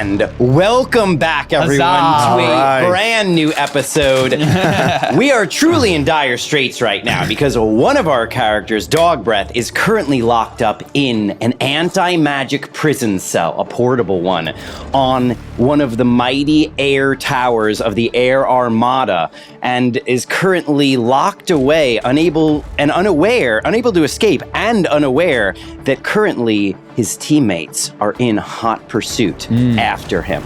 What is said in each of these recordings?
And welcome back, everyone, to a brand new episode. We are truly in dire straits right now because one of our characters, Dog Breath, is currently locked up in an anti-magic prison cell, a portable one, on one of the mighty air towers of the air armada, and is currently locked away, unable to escape, and unaware that currently his teammates are in hot pursuit after him,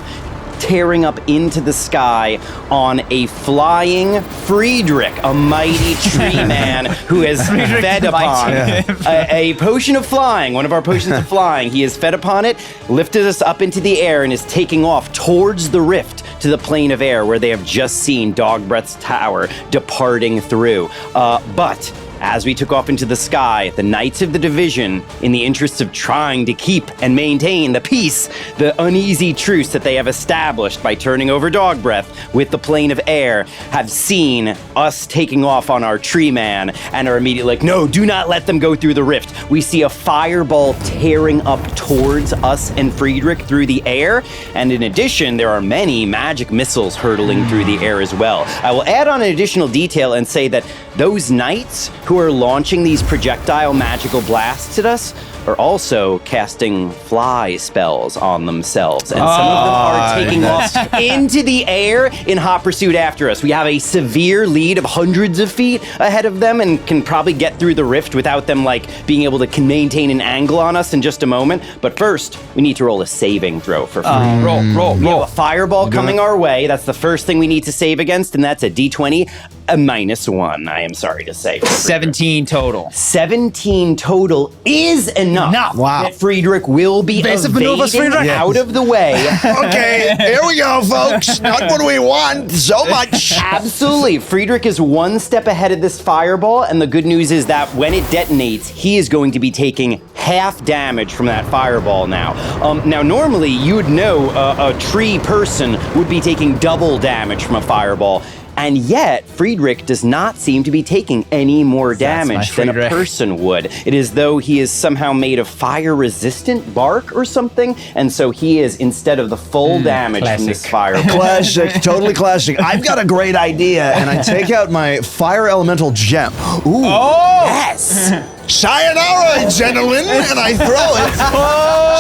tearing up into the sky on a flying Friedrich, a mighty tree man who has fed upon a potion of flying, one of our potions of flying. He has fed upon it, lifted us up into the air, and is taking off towards the rift to the plane of air where they have just seen Dog Breath's tower departing through. But as we took off into the sky, the Knights of the Division, in the interests of trying to keep and maintain the peace, the uneasy truce that they have established by turning over Dog Breath with the plane of air, have seen us taking off on our tree man and are immediately like, no, do not let them go through the rift. We see a fireball tearing up towards us and Friedrich through the air, and in addition, there are many magic missiles hurtling through the air as well. I will add on an additional detail and say that those knights who are launching these projectile magical blasts at us are also casting fly spells on themselves. And some of them are taking off into the air in hot pursuit after us. We have a severe lead of hundreds of feet ahead of them and can probably get through the rift without them being able to maintain an angle on us in just a moment. But first, we need to roll a saving throw for free. Roll. We have a fireball coming our way. That's the first thing we need to save against, and that's a D20, a -1, I am sorry to say. 17 total. 17 total is enough. Wow. That Friedrich will be evading out of the way. Okay, here we go, folks. Not what we want so much. Absolutely. Friedrich is one step ahead of this fireball, and the good news is that when it detonates, he is going to be taking half damage from that fireball now. Now, normally, you would know a tree person would be taking double damage from a fireball. And yet, Friedrich does not seem to be taking any more damage than a person would. It is though he is somehow made of fire-resistant bark or something, and so he is, instead of the full damage from this fireball. Classic, totally classic. I've got a great idea, and I take out my fire elemental gem. Ooh. Oh! Yes! Sayonara, gentlemen, and I throw it.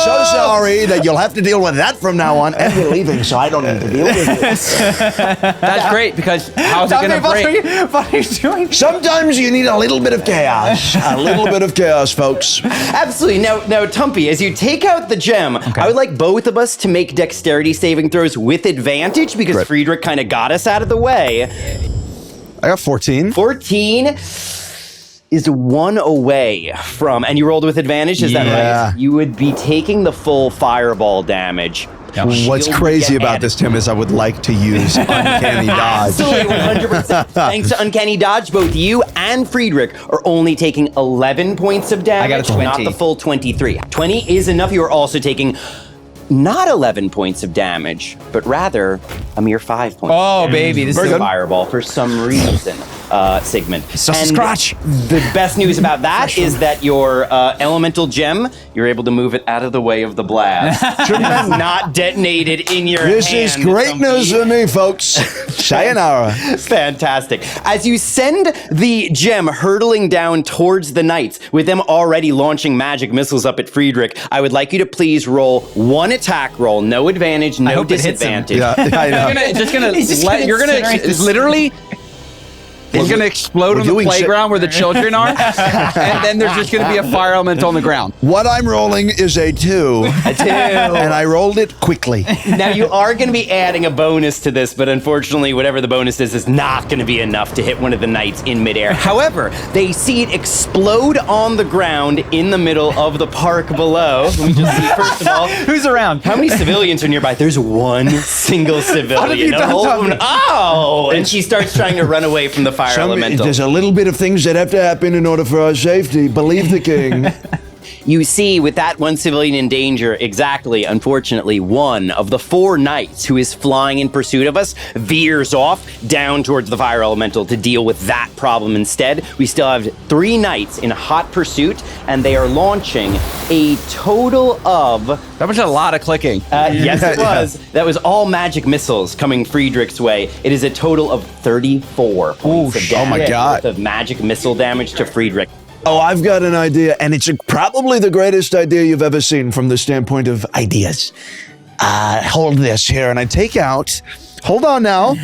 So sorry that you'll have to deal with that from now on, and we're leaving, so I don't need to deal with it. That's great, because how's it going to break? What are you doing? Sometimes you need a little bit of chaos. A little bit of chaos, folks. Absolutely. Now, Tumpy, as you take out the gem, I would like both of us to make dexterity saving throws with advantage, because Friedrich kind of got us out of the way. I got 14. 14 is one away from, and you rolled with advantage, is that right? You would be taking the full fireball damage. What's crazy about this, Tim, is I would like to use Uncanny Dodge. Absolutely, 100%. Thanks to Uncanny Dodge, both you and Friedrich are only taking 11 points of damage. I got a 20. Not the full 23. 20 is enough. You are also taking not 11 points of damage, but rather a mere 5 points. Oh, baby, this is a fireball for some reason, Sigmund. It's just a scratch. The best news about that is that your elemental gem, you're able to move it out of the way of the blast. It has not detonated in your hand. This is great news for me, folks. Sayonara. Fantastic. As you send the gem hurtling down towards the knights, with them already launching magic missiles up at Friedrich, I would like you to please roll one attack roll, no advantage, no disadvantage. Yeah, I know. It's going to explode on the playground where the children are, and then there's just going to be a fire elemental on the ground. What I'm rolling is a 2. A 2. And I rolled it quickly. Now, you are going to be adding a bonus to this, but unfortunately, whatever the bonus is not going to be enough to hit one of the knights in midair. However, they see it explode on the ground in the middle of the park below. Let me just see, first of all. Who's around? How many civilians are nearby? There's one single civilian. What have you done, Oh! And she starts trying to run away from the fire elemental. There's a little bit of things that have to happen in order for our safety. Believe the king. You see, with that one civilian in danger, exactly, unfortunately, one of the 4 knights who is flying in pursuit of us veers off down towards the fire elemental to deal with that problem instead. We still have 3 knights in hot pursuit, and they are launching a total of... That was a lot of clicking. Yes, it was. That was all magic missiles coming Friedrich's way. It is a total of 34 points of damage. Oh my God. Of magic missile damage to Friedrich. Oh, I've got an idea, and it's probably the greatest idea you've ever seen from the standpoint of ideas. Hold this here, and I take out... Hold on now.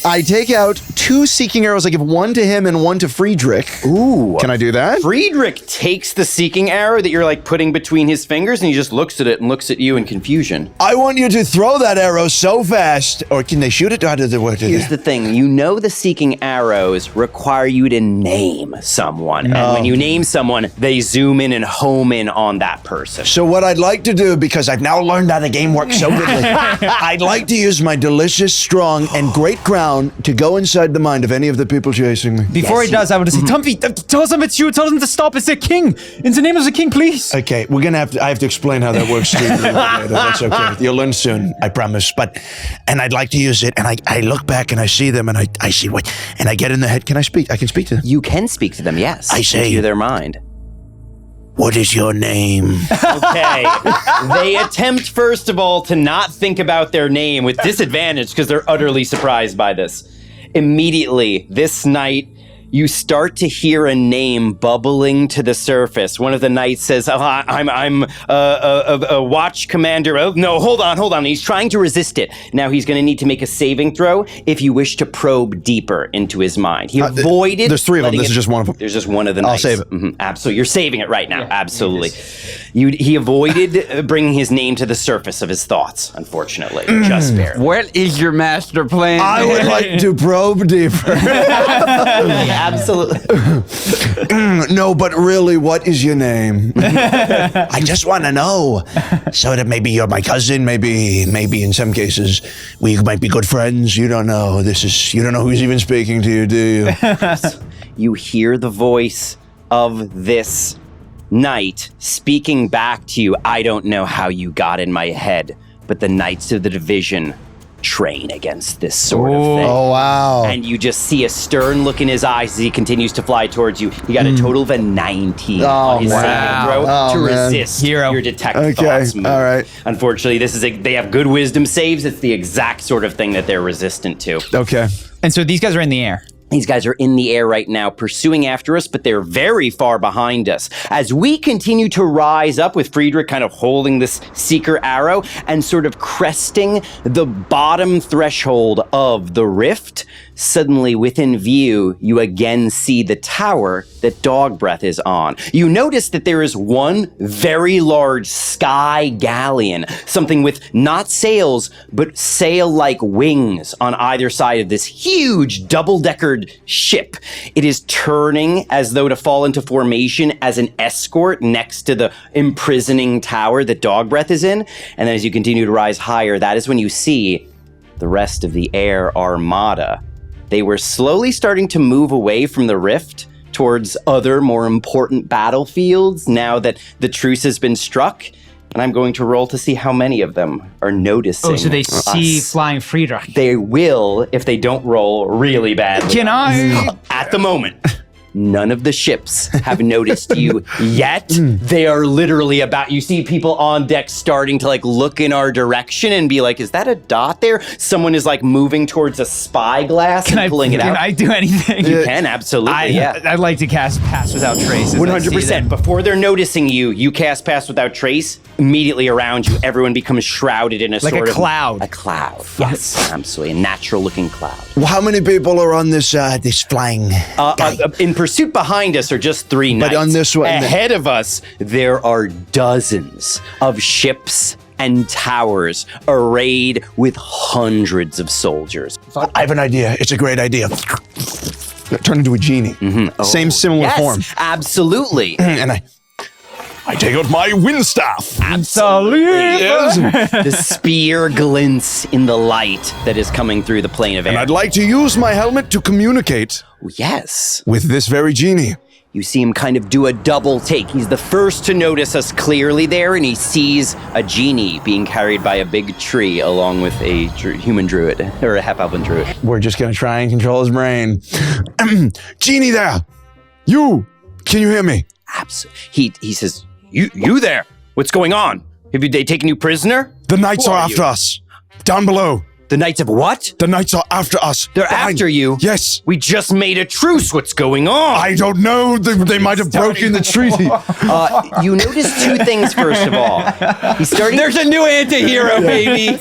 I take out 2 seeking arrows. I give one to him and one to Friedrich. Ooh. Can I do that? Friedrich takes the seeking arrow that you're like putting between his fingers, and he just looks at it and looks at you in confusion. I want you to throw that arrow so fast. Or can they shoot it? How does it work? Here's the thing. You know the seeking arrows require you to name someone. And when you name someone, they zoom in and home in on that person. So what I'd like to do, because I've now learned how the game works so goodly, I'd like to use my delicious, strong, and great crown to go inside the mind of any of the people chasing me. Before he does, I want to say, Tumpy, tell them it's you. Tell them to stop. It's the king. In the name of the king, please. Okay, we're gonna I have to explain how that works to you later. That's okay. You'll learn soon, I promise. And I'd like to use it, and I look back and I see them, and I see what, and I get in the head. Can I speak? I can speak to them. You can speak to them, yes. I say- into their mind. What is your name? Okay. They attempt, first of all, to not think about their name with disadvantage because they're utterly surprised by this. Immediately, this night, you start to hear a name bubbling to the surface. One of the knights says, I'm a watch commander. Oh, no, hold on. He's trying to resist it. Now he's going to need to make a saving throw if you wish to probe deeper into his mind. He avoided... There's 3 of them. This is just one of them. There's just one of the knights. I'll save it. Mm-hmm. Absolutely. You're saving it right now. Absolutely. He avoided bringing his name to the surface of his thoughts, unfortunately. Just barely. What is your master plan? I would like to probe deeper. Absolutely. No, but really, what is your name? I just want to know. So that maybe you're my cousin, maybe in some cases we might be good friends. You don't know. You don't know who's even speaking to you, do you? You hear the voice of this knight speaking back to you. I don't know how you got in my head, but the Knights of the Division train against this sort of thing. Oh, wow. And you just see a stern look in his eyes as he continues to fly towards you. He got a total of a 19 on his saving throw to resist your detect thoughts move. All right. Unfortunately, they have good wisdom saves. It's the exact sort of thing that they're resistant to. Okay. And so these guys are in the air. These guys are in the air right now, pursuing after us, but they're very far behind us. As we continue to rise up with Friedrich kind of holding this seeker arrow and sort of cresting the bottom threshold of the rift, suddenly within view, you again see the tower that Dog Breath is on. You notice that there is one very large sky galleon, something with not sails, but sail-like wings on either side of this huge double-deckered ship. It is turning as though to fall into formation as an escort next to the imprisoning tower that Dog Breath is in. And then as you continue to rise higher, that is when you see the rest of the air armada. They were slowly starting to move away from the rift towards other more important battlefields now that the truce has been struck. And I'm going to roll to see how many of them are noticing. Oh, so they see flying Friedrich. They will if they don't roll really badly. Can I? At the moment, none of the ships have noticed you yet. They are literally about, you see people on deck starting to like look in our direction and be like, is that a dot there? Someone is like moving towards a spyglass and pulling it out. Can I do anything? You can, absolutely, I'd like to cast Pass Without Trace. 100%. Before they're noticing you, you cast Pass Without Trace. Immediately around you, everyone becomes shrouded in a like sort of... cloud. A cloud, yes, absolutely. A natural-looking cloud. Well, how many people are on this flying guy? In pursuit behind us are just 3 knights. But on this one... Ahead of us, there are dozens of ships and towers arrayed with hundreds of soldiers. I have an idea. It's a great idea. Turn into a genie. Same similar form. Absolutely. And I take out my wind staff. Absolutely. Yes. The spear glints in the light that is coming through the plane of air. And I'd like to use my helmet to communicate Yes. with this very genie. You see him kind of do a double take. He's the first to notice us clearly there, and he sees a genie being carried by a big tree along with a human druid, or a half-elven druid. We're just gonna try and control his brain. Genie there! You! Can you hear me? Absolutely. He says, you there? What's going on? Have they taken you prisoner? The knights are after us. Down below. The knights of what? The knights are after us. They're after you? Yes. We just made a truce. What's going on? I don't know. They might have broken the treaty. You notice two things, first of all. There's a new anti-hero, baby.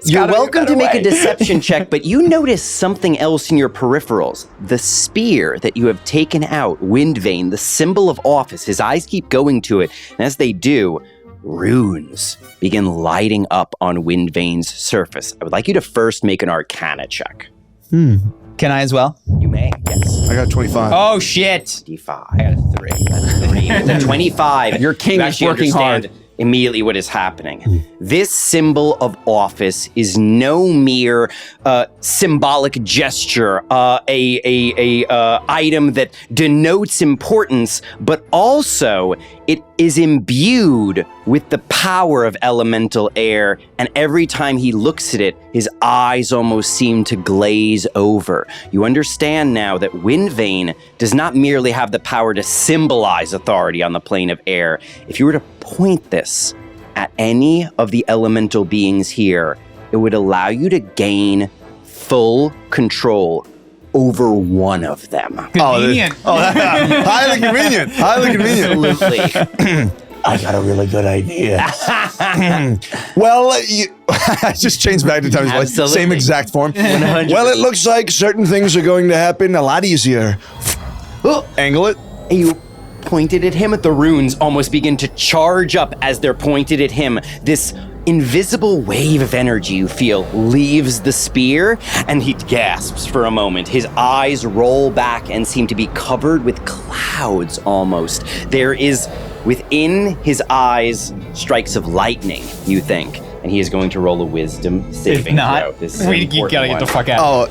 You're welcome to make a deception check, but you notice something else in your peripherals. The spear that you have taken out, Windvane, the symbol of office. His eyes keep going to it, and as they do, runes begin lighting up on Windvane's surface. I would like you to first make an Arcana check. Can I as well? You may, yes. I got 25. Oh, shit. 25. I got a 3. That's 3. With a 25. Your king is actually working hard. Immediately what is happening. This symbol of office is no mere symbolic gesture, a item that denotes importance, but also it is imbued with the power of elemental air, and every time he looks at it, his eyes almost seem to glaze over. You understand now that Windvane does not merely have the power to symbolize authority on the plane of air. If you were to point this at any of the elemental beings here, it would allow you to gain full control over one of them. Convenient. Highly convenient. Highly convenient. Absolutely. I got a really good idea. Well, I just changed back to Tommy's voice. Absolutely. Same exact form. 100%. Well, it looks like certain things are going to happen a lot easier. Angle it. You pointed at him. The runes almost begin to charge up as they're pointed at him. This invisible wave of energy you feel leaves the spear, and he gasps for a moment. His eyes roll back and seem to be covered with clouds almost. There is within his eyes strikes of lightning, you think, and he is going to roll a wisdom saving throw. This is an You gotta get the fuck out. Oh,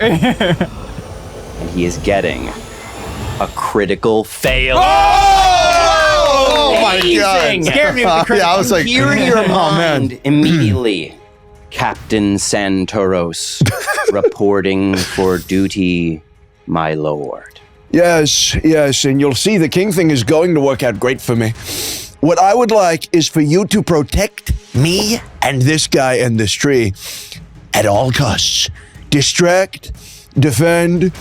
and he is getting a critical fail. oh my God. Amazing. Scared me with the critical. Yeah, I was like, Hear in your oh, man. mind immediately, Captain Santoros, reporting for duty, my lord. Yes, and you'll see the king thing is going to work out great for me. What I would like is for you to protect me and this guy and this tree at all costs. Distract, defend,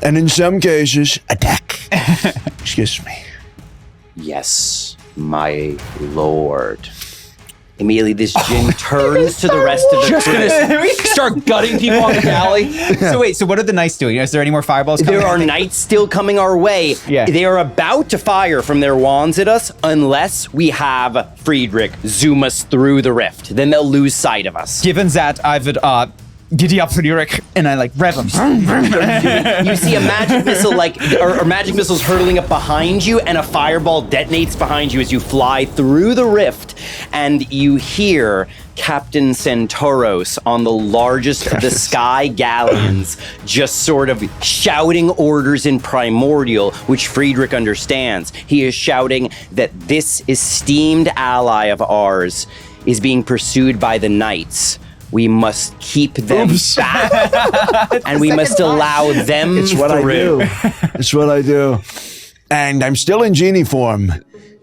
and in some cases, attack. Excuse me. Yes, my lord. Immediately, this djinn turns to the rest of the crew. Start gutting people on the galley. So what are the knights doing? Is there any more fireballs coming? There are knights still coming our way. Yeah. They are about to fire from their wands at us unless we have Friedrich zoom us through the rift. Then they'll lose sight of us. Given that I would giddy up Friedrich and I like rev him. You see a magic missile or magic missiles hurtling up behind you, and a fireball detonates behind you as you fly through the rift, and you hear Captain Santoros on the largest of the sky galleons just sort of shouting orders in primordial, which Friedrich understands. He is shouting that this esteemed ally of ours is being pursued by the knights. We must keep them back, and we must allow them It's what through. I do. It's what I do. And I'm still in genie form.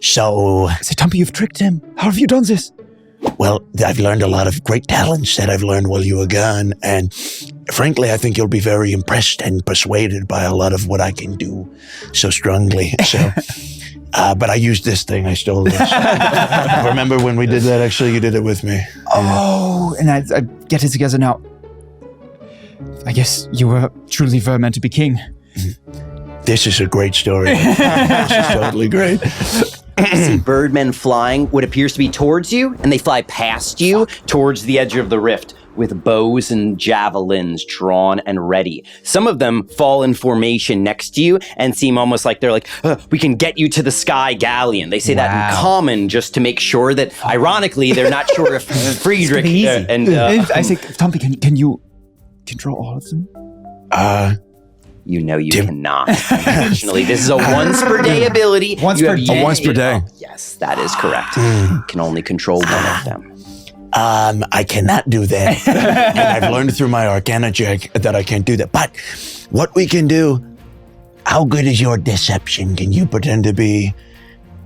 So, Tumpy, you've tricked him. How have you done this? well, I've learned a lot of great talents that I've learned while you were gone. And frankly, I think you'll be very impressed and persuaded by a lot of what I can do so strongly. So, but I used this thing. I stole this. Remember when we did that? Actually, you did it with me. Oh, and I get it together now. I guess you were truly meant to be king. This is a great story. This is totally great. You see birdmen flying what appears to be towards you, and they fly past you towards the edge of the rift with bows and javelins drawn and ready. Some of them fall in formation next to you and seem almost like they're like, we can get you to the sky galleon. They say that in common just to make sure that, ironically, they're not sure if Friedrich I say, Tumpy, can you control all of them? You know you cannot. Unfortunately, this is a once per day ability. Once per day. Yes, that is correct. You can only control one of them. I cannot do that. And I've learned through my Arcana check that I can't do that. But what we can do, how good is your deception? Can you pretend to be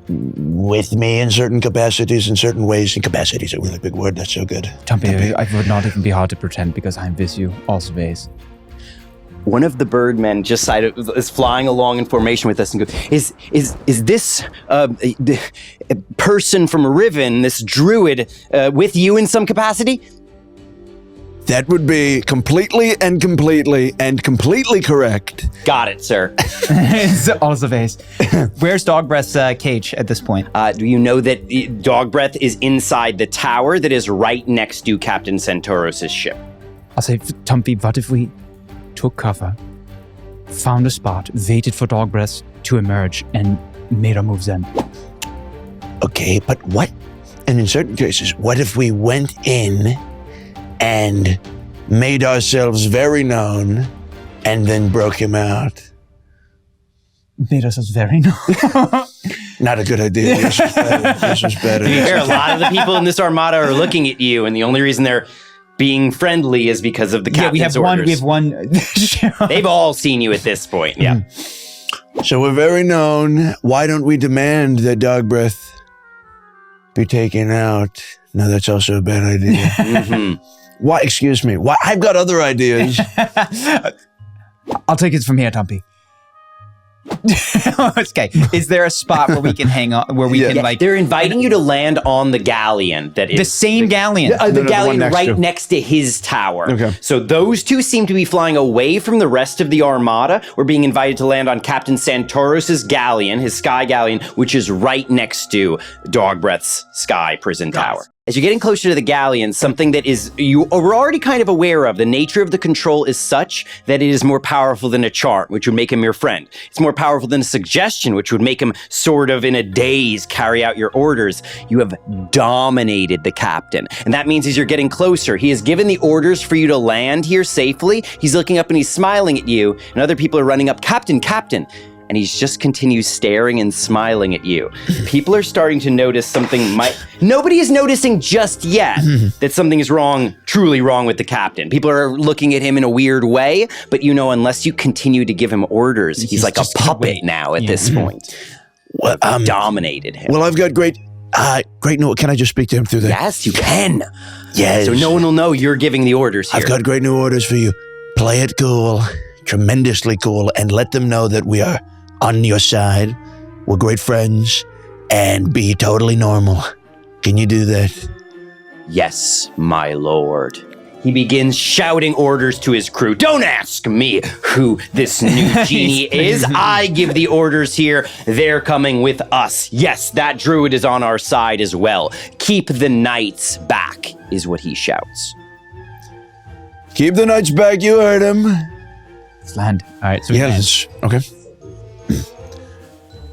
with me in certain capacities, in certain ways? And capacity is a really big word. That's so good. Tumpy, I would not even be hard to pretend because I'm with you always. One of the birdmen just is flying along in formation with us and goes, is this a person from Riven, this druid, with you in some capacity? That would be completely correct. Got it, sir. It's also base. Where's Dogbreath's cage at this point? Do you know that Dogbreath is inside the tower that is right next to Captain Centauros' ship? I'll say, Tumpy, what if we took cover, found a spot, waited for Dogbreath to emerge, and made our moves then? Okay, but what? And in certain cases, what if we went in and made ourselves very known and then broke him out? Made ourselves very known? Not a good idea. This was better. To be fair, a lot of the people in this armada are looking at you, and the only reason they're being friendly is because of the captain's orders. We have one. They've all seen you at this point, yeah. So we're very known. Why don't we demand that Dogbreath be taken out? No, that's also a bad idea. Why? Excuse me. Why? I've got other ideas. I'll take it from here, Tumpy. Okay. Is there a spot where we can hang on? Where we can like? They're inviting you to land on the galleon that is the same galleon. The galleon next to his tower. Okay. So those two seem to be flying away from the rest of the armada. We're being invited to land on Captain Centauros' galleon, his sky galleon, which is right next to Dogbreath's sky prison tower. As you're getting closer to the galleon, something that you were already kind of aware of, the nature of the control is such that it is more powerful than a charm, which would make him your friend. It's more powerful than a suggestion, which would make him sort of in a daze carry out your orders. You have dominated the captain. And that means as you're getting closer, he has given the orders for you to land here safely. He's looking up and he's smiling at you, and other people are running up, Captain, Captain. And he just continues staring and smiling at you. People are starting to notice something nobody is noticing just yet that something is wrong, truly wrong with the captain. People are looking at him in a weird way, but you know, unless you continue to give him orders, he's like a puppet now at this point. Well, dominated him. Well, I've got great news. Can I just speak to him through that? Yes, you can. Yes. So no one will know you're giving the orders here. I've got great new orders for you. Play it cool, tremendously cool, and let them know that we are on your side. We're great friends, and be totally normal. Can you do that? Yes, my lord. He begins shouting orders to his crew. Don't ask me who this new genie is. I give the orders here. They're coming with us. Yes, that druid is on our side as well. Keep the knights back, is what he shouts. Keep the knights back, you heard him. Let's land. All right, so Okay.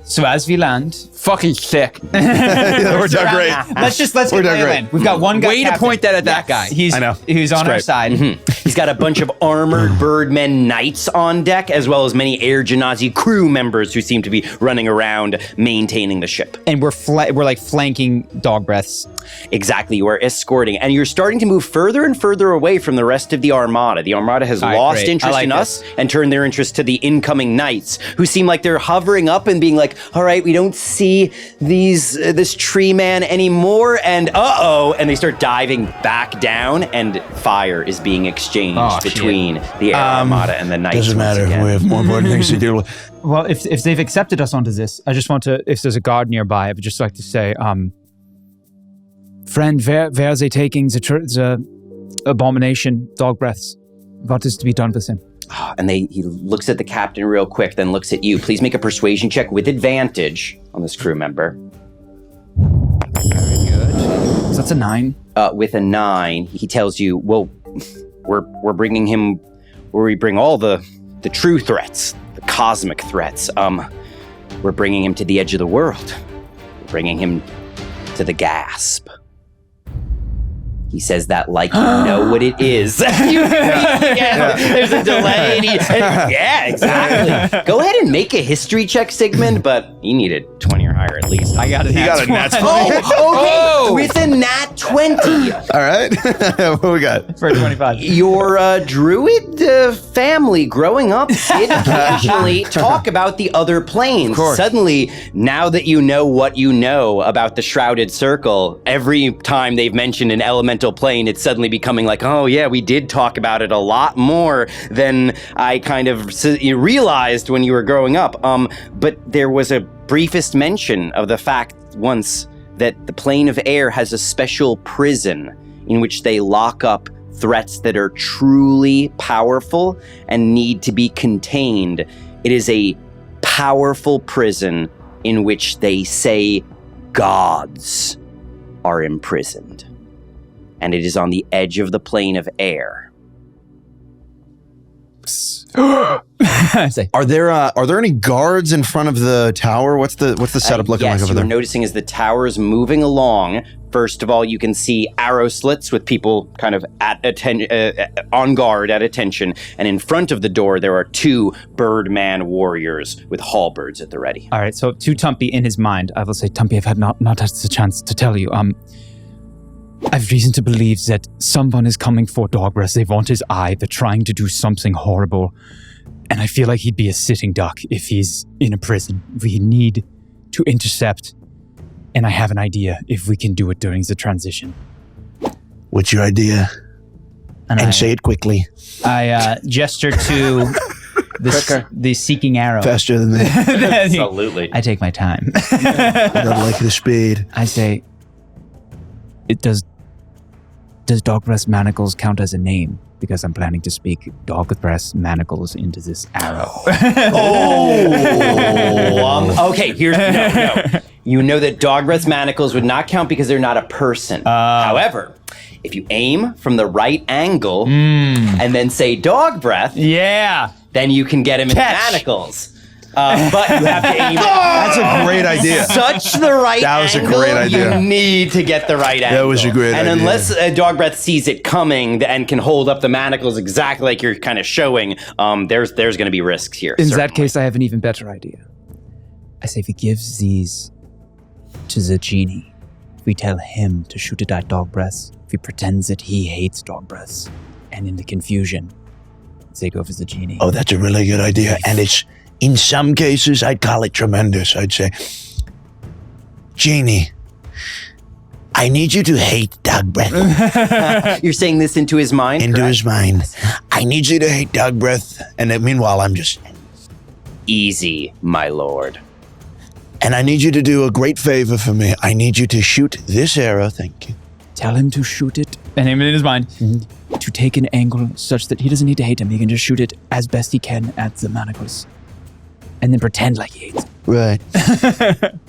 So as we land, fucking sick. We're doing great. Let's get land. We've got one guy. Way to point that at that guy. I know. He's on our side. He's got a bunch of armored birdmen knights on deck, as well as many Air Genasi crew members who seem to be running around maintaining the ship. And we're like flanking Dogbreaths. Exactly, you are escorting, and you're starting to move further and further away from the rest of the armada. The armada has lost interest in us and turned their interest to the incoming knights, who seem like they're hovering up and being like, all right, we don't see this tree man anymore, and and they start diving back down, and fire is being exchanged between the Air Armada and the knights. Doesn't matter. We have more important things to deal with. Well, if they've accepted us onto this, I just want to, if there's a guard nearby, I would just like to say, friend, where are they taking the abomination, Dogbreaths? What is to be done with him? And he looks at the captain real quick, then looks at you. Please make a persuasion check with advantage on this crew member. Very good. So that's a 9. With a 9, he tells you, well, we're bringing him where we bring all the true threats, the cosmic threats. We're bringing him to the edge of the world. We're bringing him to the gasp. He says that like you know what it is. There's a delay. Yeah, exactly. Go ahead and make a history check, Sigmund, but you need a 20 or higher at least. I got a nat 20. Oh, okay. With a nat 20. All right. What we got? For 25. Your druid family growing up did occasionally talk about the other planes. Suddenly, now that you know what you know about the Shrouded Circle, every time they've mentioned an elemental plane, it's suddenly becoming like, oh yeah, we did talk about it a lot more than I kind of realized when you were growing up. But there was a briefest mention of the fact once that the plane of air has a special prison in which they lock up threats that are truly powerful and need to be contained. It is a powerful prison in which they say gods are imprisoned. And it is on the edge of the plane of air. I say, Are there any guards in front of the tower? What's the setup looking like over there? Yes, you're noticing as the tower's moving along, first of all, you can see arrow slits with people kind of on guard, at attention. And in front of the door, there are 2 birdman warriors with halberds at the ready. all right, so to Tumpy in his mind, I will say, Tumpy, I've had not had the chance to tell you. I've reason to believe that someone is coming for Dogbreath. They want his eye. They're trying to do something horrible. And I feel like he'd be a sitting duck if he's in a prison. We need to intercept. And I have an idea if we can do it during the transition. What's your idea? And say it quickly. I gesture to the seeking arrow. Faster than me. Absolutely. I take my time. I don't like the speed. I say, does Dogbreath Manacles count as a name? Because I'm planning to speak Dogbreath Manacles into this arrow. Okay, here's no. You know that Dogbreath Manacles would not count because they're not a person. However, if you aim from the right angle and then say Dogbreath, Yeah. then you can get him in manacles. But you have to aim That's a great idea. such the right That was a angle, great idea. you need to get the right angle. That was a great and idea. unless Dogbreath sees it coming and can hold up the manacles exactly like you're kind of showing, there's going to be risks here. In certainly. that case, I have an even better idea. I say if we give these to the genie, if we tell him to shoot it at Dogbreath, if he pretends that he hates Dogbreath, and in the confusion, take over the genie. Oh, that's a really good idea. And it's, in some cases, I'd call it tremendous. I'd say, Genie, I need you to hate Dogbreath. You're saying this into his mind? Into correct? his mind. I need you to hate Dogbreath. And then, meanwhile, I'm just... Easy, my lord. And I need you to do a great favor for me. I need you to shoot this arrow. Thank you. Tell him to shoot it, and aim it in his mind, to take an angle such that he doesn't need to hate him. He can just shoot it as best he can at the manacles. And then pretend like he hates him. Right.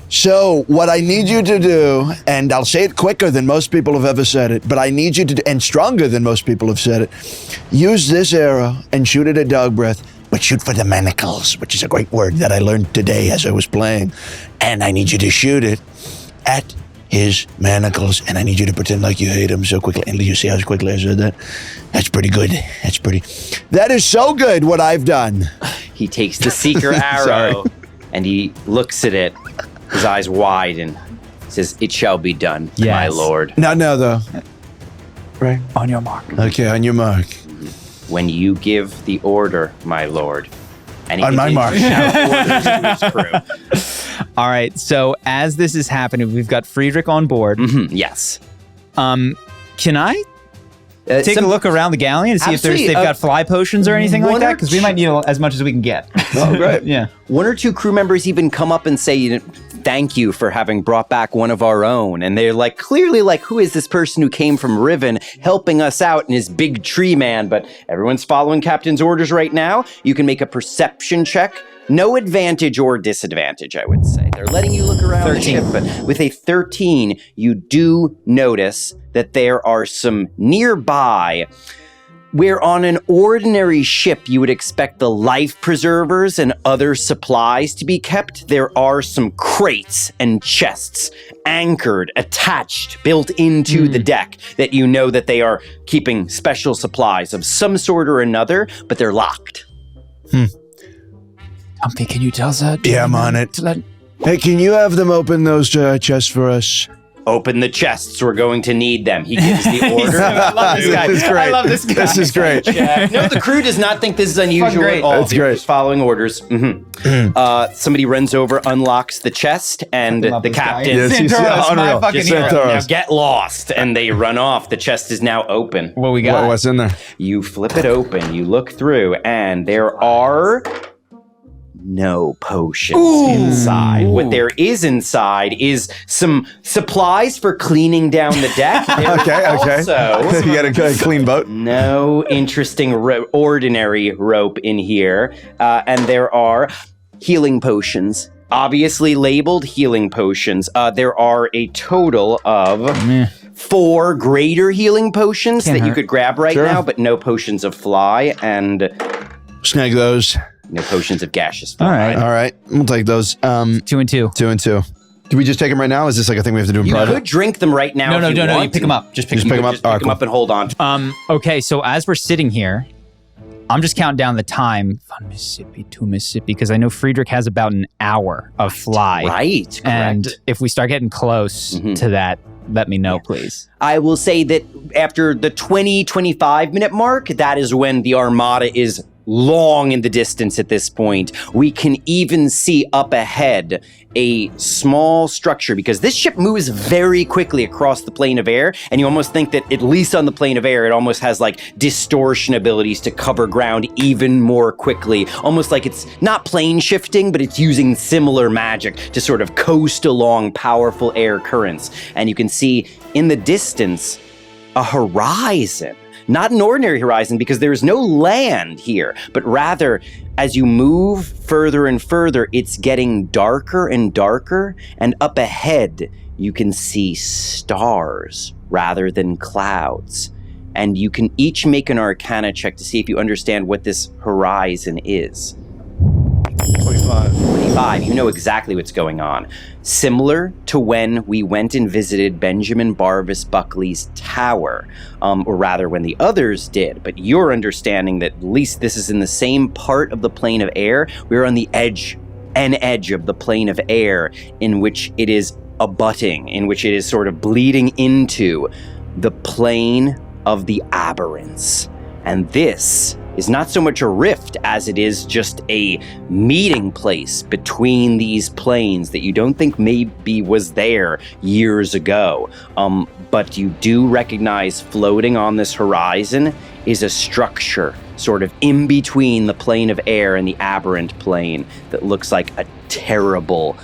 So what I need you to do, and I'll say it quicker than most people have ever said it, but I need you to, and stronger than most people have said it, use this arrow and shoot it at Dogbreath, but shoot for the manacles, which is a great word that I learned today as I was playing. And I need you to shoot it at his manacles, and I need you to pretend like you hate him so quickly. And you see how quickly I said that? That's pretty good. That is so good what I've done. He takes the seeker arrow and he looks at it, his eyes wide, and says, "It shall be done, my lord." Not now, though. Right? On your mark. Okay, on your mark. When you give the order, my lord. And he On my mark. orders to his crew. All right, so as this is happening, we've got Friedrich on board. Yes. Can I take a look around the galleon to see if Absolutely. they've got fly potions or anything like one that? or Because we might need as much as we can get. Oh, great. Yeah. One or two crew members even come up and say, "Thank you for having brought back one of our own." And they're like, clearly like, who is this person who came from Riven helping us out in his big tree man? But everyone's following Captain's orders right now. You can make a perception check. No advantage or disadvantage, I would say. They're letting you look around 13. the ship, but with a 13, you do notice that there are some nearby Where on an ordinary ship you would expect the life preservers and other supplies to be kept, there are some crates and chests anchored, attached, built into the deck that you know that they are keeping special supplies of some sort or another, but they're locked. Tumpy, can you tell that? Yeah, I'm on it. Hey, can you have them open those chests for us? Open the chests, we're going to need them. He gives the order. I love this guy. This is great. I love this guy. This is great. No, the crew does not think this is unusual Great. at all. That's They're great. just following orders. Somebody runs over, unlocks the chest, and the captain Yes, he's unreal. just hero. now get lost, and they run off. The chest is now open. What we got? What's in there? You flip it open, you look through, and there are no potions inside. What there is inside is some supplies for cleaning down the deck. Okay. Also, You got a clean boat? no interesting ordinary rope in here. And there are healing potions. Obviously labeled healing potions. There are a total of 4 greater healing potions that you could grab right now, but no potions of fly and Snag those. no potions of gaseous fly. All right. We'll take those. 2 and 2. 2 and 2. Can we just take them right now? Is this like a thing we have to do in You private? could drink them right now. No, if you want you pick to. them up. Just pick Just them pick up. them up. Just pick them up and hold on. Okay, so as we're sitting here, I'm just counting down the time. 1 Mississippi, 2 Mississippi, because I know Friedrich has about an hour of fly. Right, correct. And if we start getting close to that, let me know, please. I will say that after the 20-25 minute mark, that is when the armada is long in the distance at this point. We can even see up ahead a small structure because this ship moves very quickly across the plane of air, and you almost think that at least on the plane of air, it almost has like distortion abilities to cover ground even more quickly. Almost like it's not plane shifting, but it's using similar magic to sort of coast along powerful air currents. And you can see in the distance a horizon. Not an ordinary horizon because there is no land here, but rather as you move further and further, it's getting darker and darker, and up ahead you can see stars rather than clouds. And you can each make an Arcana check to see if you understand what this horizon is. 25. You know exactly what's going on. Similar to when we went and visited Benjamin Barvis Buckley's tower, or rather when the others did, but you're understanding that at least this is in the same part of the plane of air. We're on the edge of the plane of air in which it is abutting, in which it is sort of bleeding into the plane of the aberrants. And this is not so much a rift as it is just a meeting place between these planes that you don't think maybe was there years ago. But you do recognize floating on this horizon is a structure sort of in between the plane of air and the aberrant plane that looks like a terrible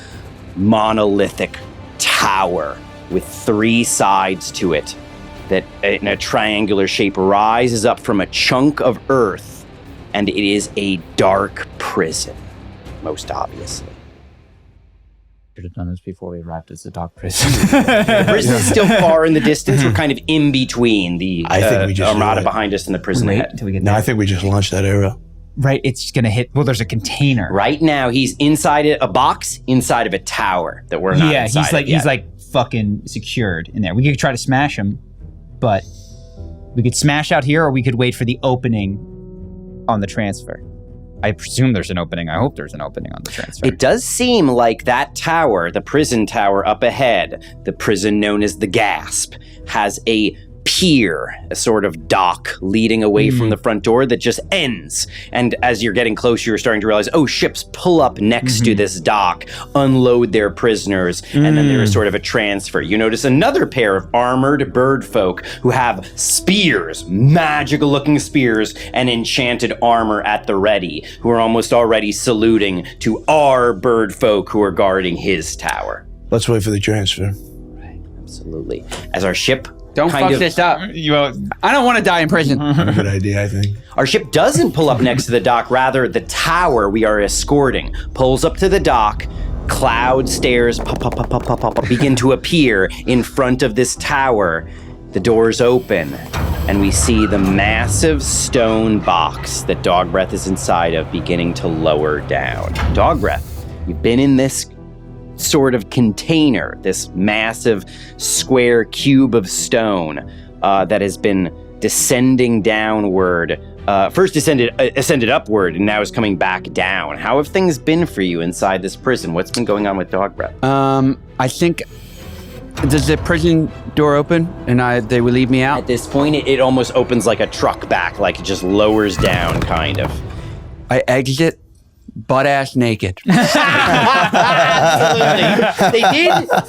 monolithic tower with 3 sides to it that in a triangular shape rises up from a chunk of earth, and it is a dark prison, most obviously. Should have done this before we arrived at the dark prison. The prison is still far in the distance. We're kind of in between the I think we just armada do it. behind us and the prison ahead. Till we get No, there. I think we just launched that arrow. Right, it's gonna hit. Well, there's a container. Right now, he's inside a box inside of a tower that we're not Yeah, inside he's like fucking secured in there. We could try to smash him, but we could smash out here, or we could wait for the opening on the transfer. I presume there's an opening. I hope there's an opening on the transfer. It does seem like that tower, the prison tower up ahead, the prison known as the Gasp, has a pier, a sort of dock leading away from the front door that just ends. And as you're getting closer, you're starting to realize, oh, ships pull up next to this dock, unload their prisoners, and then there is sort of a transfer. You notice another pair of armored bird folk who have spears, magical looking spears, and enchanted armor at the ready, who are almost already saluting to our bird folk who are guarding his tower. Let's wait for the transfer. Absolutely. As our ship Don't fuck this up. I don't want to die in prison. Good idea, I think. Our ship doesn't pull up next to the dock. Rather, the tower we are escorting pulls up to the dock. Cloud stairs begin to appear in front of this tower. The doors open, and we see the massive stone box that Dog Breath is inside of beginning to lower down. Dog Breath, you've been in this sort of container, this massive square cube of stone that has been descending downward. First ascended upward and now is coming back down. How have things been for you inside this prison? What's been going on with Dog Breath? I think, does the prison door open and they will leave me out? At this point, it almost opens like a truck back, like it just lowers down, kind of. I exit butt-ass naked. Absolutely.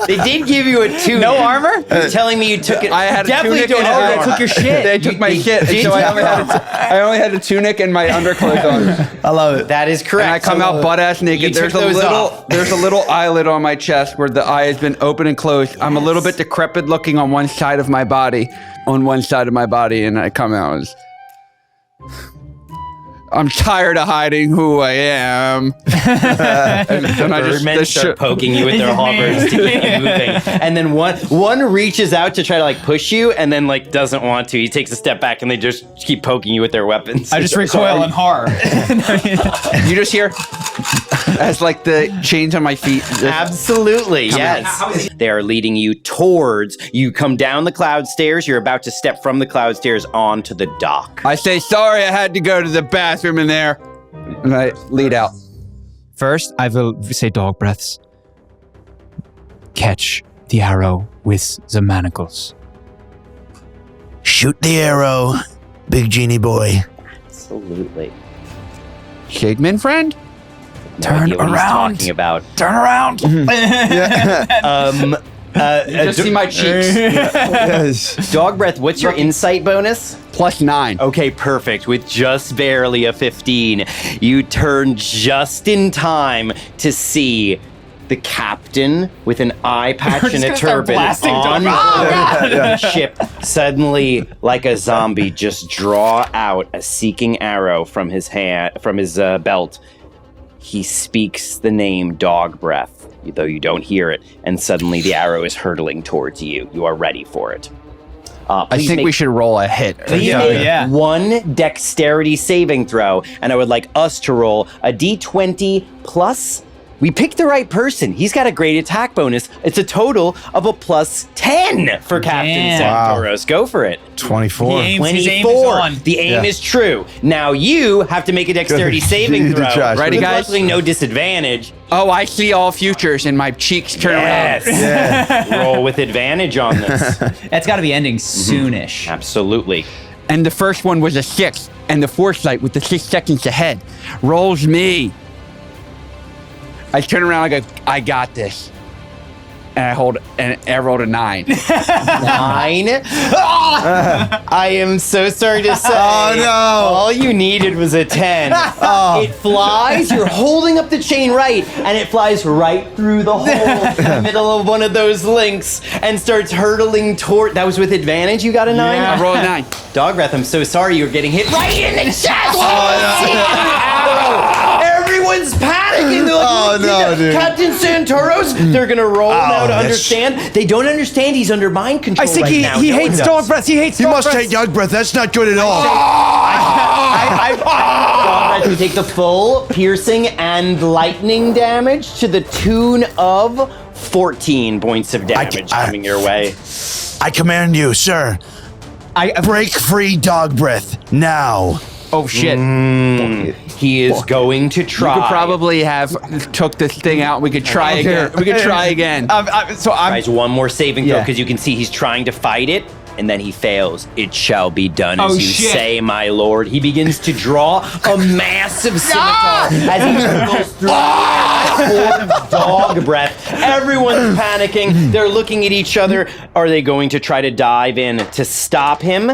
They did give you a tunic. No armor? You're telling me you took it. I had definitely a tunic. don't. They took your shit. They took my shit. So I only had a tunic and my underclothes on. I love it. That is correct. And I come out butt-ass naked. There's a little eyelid on my chest where the eye has been open and closed. I'm a little bit decrepit looking on one side of my body, and I come out as... I'm tired of hiding who I am. And then Birdmen start poking you with their halberds to keep you moving. And then one reaches out to try to like push you and then like doesn't want to. He takes a step back and they just keep poking you with their weapons. I just recoil in horror. You just hear as like the chains on my feet. Absolutely, yes. They are leading you towards, you come down the cloud stairs, you're about to step from the cloud stairs onto the dock. I say, sorry, I had to go to the bathroom in there. And I lead out. First, I will say Dog Breaths. Catch the arrow with the manacles. Shoot the arrow, big genie boy. Absolutely. Shagman friend? Turn around. Talking about. Turn around. You just see my cheeks. Yes. Dog Breath, what's your insight bonus? +9. Okay, perfect. With just barely a 15, you turn just in time to see the captain with an eye patch and a turban on the ship suddenly, like a zombie, just draw out a seeking arrow from his belt. He speaks the name Dog Breath, though you don't hear it, and suddenly the arrow is hurtling towards you. You are ready for it. I think we should roll a hit. Please make one dexterity saving throw, and I would like us to roll a d20 plus. We picked the right person. He's got a great attack bonus. It's a total of a +10 for Captain Santoros. Go for it. 24. His aim is 24. on. The aim is true. Now you have to make a dexterity saving throw. Ready, guys? Luckily, no disadvantage. Oh, I see all futures and my cheeks turn around. Roll with advantage on this. That's got to be ending soonish. Absolutely. And the first one was a 6, and the foresight with the 6 seconds ahead rolls me. I turn around, I go, I got this. And I rolled a 9. 9? I am so sorry to say. Oh, no. All you needed was a 10. It flies, you're holding up the chain right, and it flies right through the hole in the middle of one of those links and starts hurtling toward. That was with advantage, you got a 9? I rolled a 9. Dog Breath, I'm so sorry you're getting hit right in the chest. Everyone's panicking. They're like, dude. Captain Santoros, they're going to roll now to understand. They don't understand he's under mind control. I think right he now. hates Dog Breath. He hates Dog Breath. He must hate Dog Breath. That's not good at all. Dog Breath, you take the full piercing and lightning damage to the tune of 14 points of damage coming your way. I command you, sir. Break free Dog Breath now. Oh, shit. He is going to try. You could probably have took this thing out. We could try again. We could try again. Tries one more saving throw because you can see he's trying to fight it, and then he fails. It shall be done as you say, my lord. He begins to draw a massive scimitar as he goes through Dog Breath. Everyone's panicking. They're looking at each other. Are they going to try to dive in to stop him?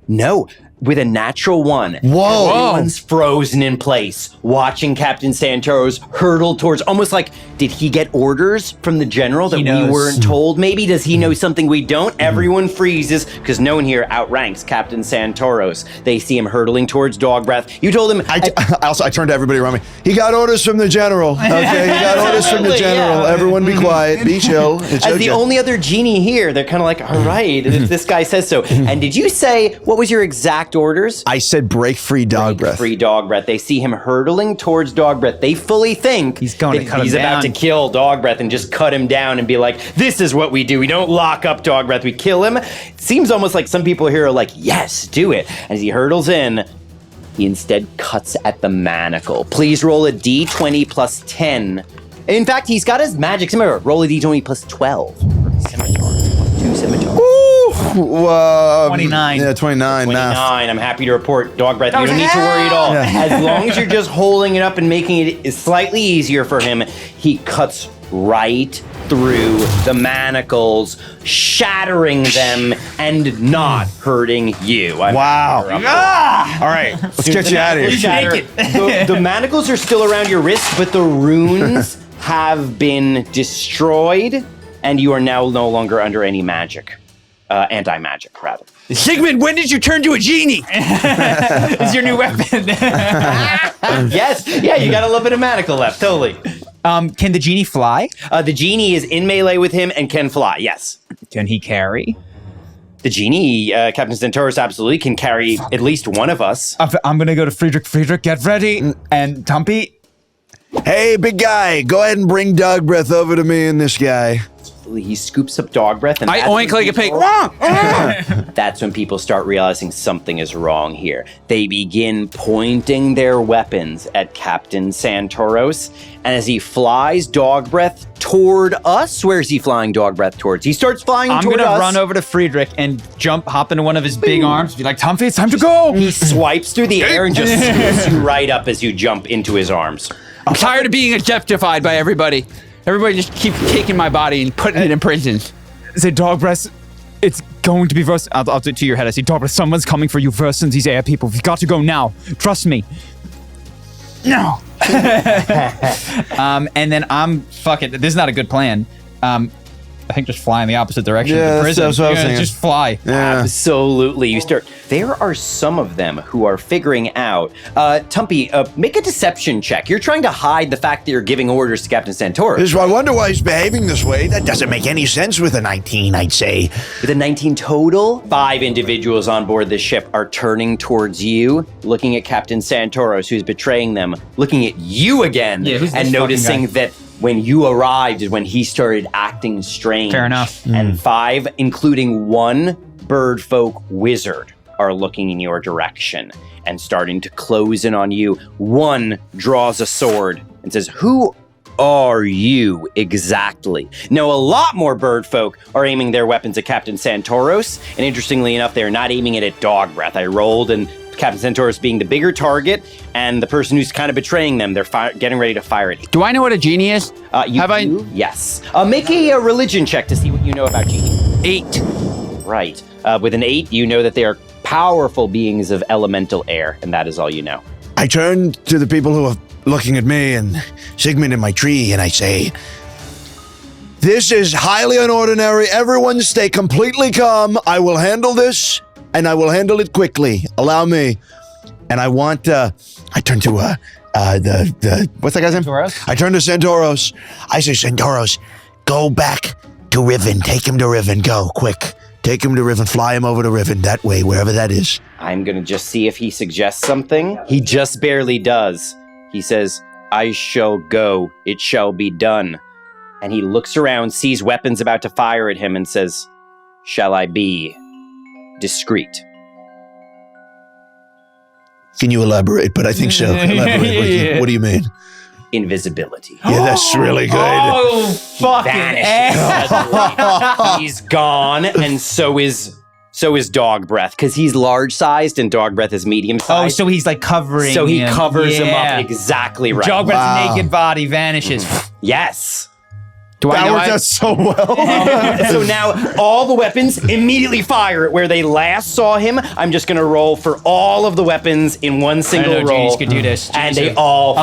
No. with a natural 1. Whoa. Everyone's frozen in place, watching Captain Santoros hurtle towards, almost like, did he get orders from the general that we weren't told? Maybe does he know something we don't? Everyone freezes because no one here outranks Captain Santoros. They see him hurtling towards dog breath. You told him. I turned to everybody around me. He got orders from the general. Okay, he got orders from the general. Yeah. Everyone be quiet, be chill. It's As okay. the only other genie here, they're kind of like, all right, if this guy says so. And did you say, what was your exact orders? I said break free dog breath. Free dog breath. They see him hurtling towards dog breath. They fully think He's going to cut him he's about to down. kill dog breath and just cut him down and be like, this is what we do. We don't lock up dog breath. We kill him. It seems almost like some people here are like, yes, do it. As he hurtles in, he instead cuts at the manacle. Please roll a d20 plus 10. In fact, he's got his magic scimitar. Roll a d20 plus 12. Scimitar. 2 scimitar. 29. Yeah, 29. 29. Math. I'm happy to report, dog breath. You don't need to worry at all. As long as you're just holding it up and making it slightly easier for him, he cuts right through the manacles, shattering them and not hurting you. Wow. All right, let's get you out of here. Shatter. The manacles are still around your wrist, but the runes have been destroyed, and you are now no longer under any magic. Anti-magic, rather. Sigmund, when did you turn to a genie? It's your new weapon. Yes, yeah, you got a little bit of manacle left, totally. Can the genie fly? The genie is in melee with him and can fly, yes. Can he carry? The genie, Captain Santoros, absolutely can carry at least one of us. I'm gonna go to Friedrich. Friedrich, get ready. And Tumpy, Hey, big guy, go ahead and bring dog breath over to me and this guy. He scoops up dog breath and I that's when oink like a pig. people- That's when people start realizing something is wrong here. They begin pointing their weapons at Captain Santoros, and as he flies dog breath toward us, where's he flying dog breath towards? He starts flying I'm toward gonna us. run over to Friedrich and hop into one of his big arms. Be like, Tumpy, it's time to go. He swipes through the air and just scoops you right up as you jump into his arms. I'm tired of being objectified by everybody. Everybody just keeps taking my body and putting it in prisons. Say, dog breath. It's going to be verse. I'll do it to your head. I say, dog breath. Someone's coming for you versus these air people. We've got to go now. Trust me. No. And then fuck it. This is not a good plan. I think just fly in the opposite direction of the prison. that's what I was thinking. Just fly. Yeah. Absolutely. You start. There are some of them who are figuring out. Tumpy, make a deception check. You're trying to hide the fact that you're giving orders to Captain Santoros. I wonder why he's behaving this way. That doesn't make any sense with a 19, I'd say. With a 19 total, 5 individuals on board this ship are turning towards you, looking at Captain Santoros, who's betraying them, looking at you again, Yeah, who's this and fucking noticing guy? that when you arrived is when he started acting strange. Fair enough. And 5, including 1 birdfolk wizard, are looking in your direction and starting to close in on you. 1 draws a sword and says, "Who are you exactly?" Now, a lot more birdfolk are aiming their weapons at Captain Santoros, and interestingly enough, they're not aiming it at dog breath. I rolled, and Captain Santoros being the bigger target, and the person who's kind of betraying them, they're getting ready to fire at him. Do I know what a genie is? You Have I- do? Yes. Make a religion check to see what you know about genie. 8. Right. With an 8, you know that they are powerful beings of elemental air, and that is all you know. I turn to the people who are looking at me and Sigmund in my tree, and I say, "This is highly unordinary. Everyone stay completely calm. I will handle this, and I will handle it quickly. Allow me." And I want, I turn to, what's that guy's name? Santoros? I turn to Santoros. I say, "Santoros, go back to Riven. Take him to Riven. Go, quick. Take him to Riven. Fly him over to Riven. That way, wherever that is." I'm going to just see if he suggests something. He just barely does. He says, "I shall go. It shall be done." And he looks around, sees weapons about to fire at him, and says, "Shall I be discreet?" Can you elaborate? But I think so. Elaborate. What do you mean? Invisibility. Yeah, that's really good. Oh, fucking Vanishes suddenly. He's gone, and so is dog breath, because he's large sized and dog breath is medium Oh, sized. so he's like covering. So he him. covers him Yeah. up exactly right. Dog breath's Wow. naked body vanishes. Yes. That worked out so well. So now all the weapons immediately fire at where they last saw him. I'm just going to roll for all of the weapons in one single roll. Genies could do this. And they all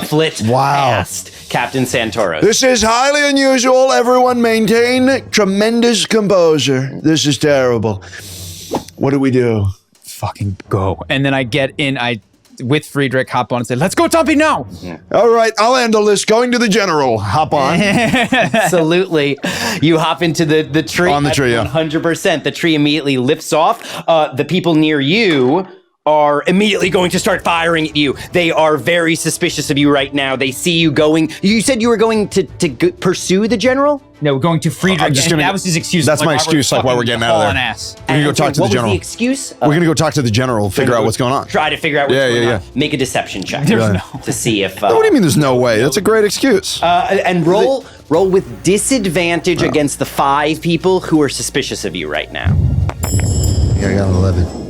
flit Wow. past Captain Santoros. This is highly unusual. Everyone maintain tremendous composure. This is terrible. What do we do? Fucking go. And then I get in, with Friedrich, hop on and say, let's go, Tumpy, now! All right, I'll handle this. Going to the general. Hop on. Absolutely. You hop into the tree. On the tree, yeah. 100%. The tree immediately lifts off. The people near you are immediately going to start firing at you. They are very suspicious of you right now. They see you going. You said you were going to pursue the general? No, we're going to Friedrich. That was his excuse. That's my excuse, like, why we're getting out of there. Ass. We're gonna go talk to the general. What was the excuse? We're gonna go talk to the general, figure out what's going on. Try to figure out what's going on. Make a deception check to see if. What do you mean there's no way? That's a great excuse. And roll with disadvantage against the 5 people who are suspicious of you right now. Yeah, I got an 11.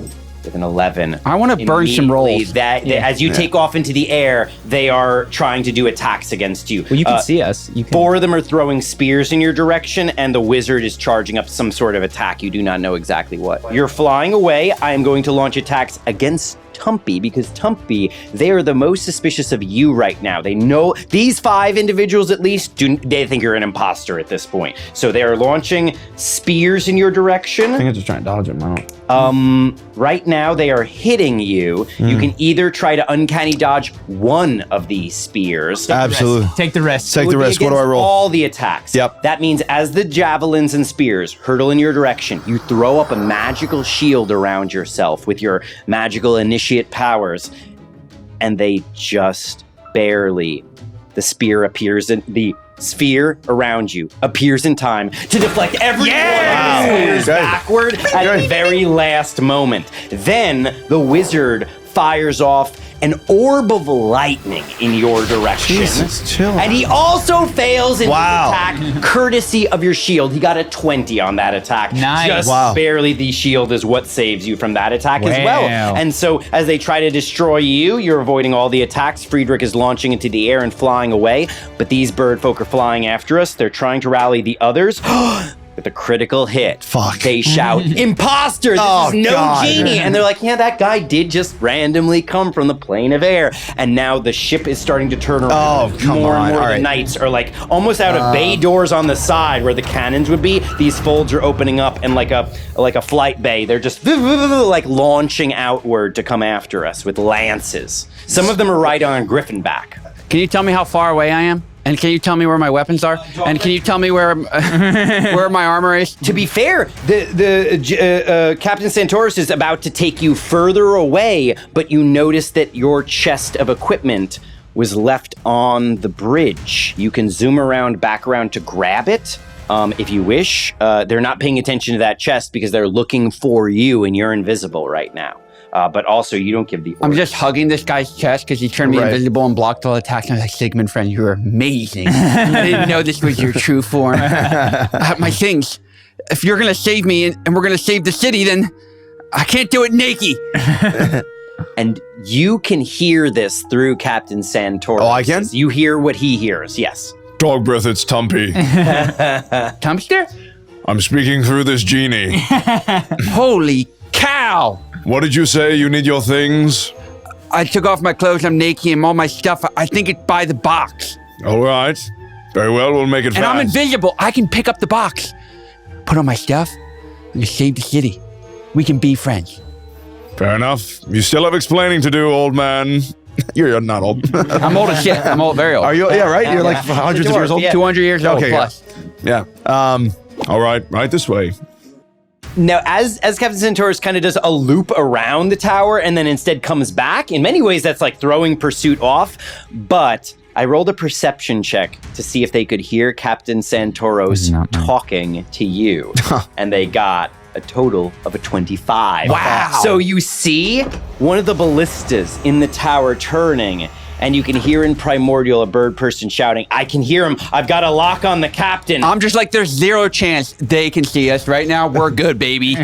With an 11. I want to burn some rolls. As you take off into the air, they are trying to do attacks against you. Well, you can see us. You can. 4 of them are throwing spears in your direction, and the wizard is charging up some sort of attack. You do not know exactly what. You're flying away. I am going to launch attacks against Tumpy, because Tumpy, they are the most suspicious of you right now. They know these 5 individuals at least, they think you're an imposter at this point. So they are launching spears in your direction. I think I'm just trying to dodge him. Right now they are hitting you. You can either try to uncanny dodge one of these spears. Absolutely. Take the risk. Take the risk. What do I roll? All the attacks. Yep. That means as the javelins and spears hurtle in your direction, you throw up a magical shield around yourself with your magical initiate powers, and they just barely. The spear appears in the sphere around you appears in time to deflect every one of the spears backward at the very last moment. Then the wizard fires off an orb of lightning in your direction. Jesus, chill. And he also fails in his attack, courtesy of your shield. He got a 20 on that attack. Nice. Just barely. The shield is what saves you from that attack as well. And so as they try to destroy you, you're avoiding all the attacks. Friedrich is launching into the air and flying away. But these bird folk are flying after us. They're trying to rally the others. With a critical hit, they shout, "Imposter! This is no genie!" And they're like, "Yeah, that guy did just randomly come from the plane of air." And now the ship is starting to turn around. More and more of the knights are like almost out of bay doors on the side where the cannons would be. These folds are opening up, and like a flight bay, they're just like launching outward to come after us with lances. Some of them are right on Griffin back. Can you tell me how far away I am? And can you tell me where my weapons are? And can you tell me where my armor is? To be fair, the Captain Santoros is about to take you further away, but you notice that your chest of equipment was left on the bridge. You can zoom back around to grab it if you wish. They're not paying attention to that chest because they're looking for you, and you're invisible right now. But also, you don't give the orders. I'm just hugging this guy's chest because he turned me invisible and blocked all attacks. And I was like, Sigmund, friend, you're amazing. I didn't know this was your true form. My things. If you're going to save me and we're going to save the city, then I can't do it naked. And you can hear this through Captain Santoros. Oh, I can? You hear what he hears, yes. Dog breath, it's Tumpy. Tumpster? I'm speaking through this genie. Holy cow! What did you say? You need your things? I took off my clothes, I'm naked, and all my stuff. I think it's by the box. All right. Very well, we'll make it fast. And I'm invisible. I can pick up the box, put on my stuff, and just save the city. We can be friends. Fair enough. You still have explaining to do, old man. You're not old. I'm old as shit. I'm old, very old. Are you? Yeah, right? You're like hundreds of years old? 200 years old plus. Yeah. All right. Right this way. Now, as Captain Santoros kind of does a loop around the tower and then instead comes back, in many ways that's like throwing pursuit off, but I rolled a perception check to see if they could hear Captain Santoros talking to you, and they got a total of a 25. Wow. So you see one of the ballistas in the tower turning, and you can hear in Primordial a bird person shouting, I can hear him. I've got a lock on the captain. I'm just like, there's zero chance they can see us right now. We're good, baby.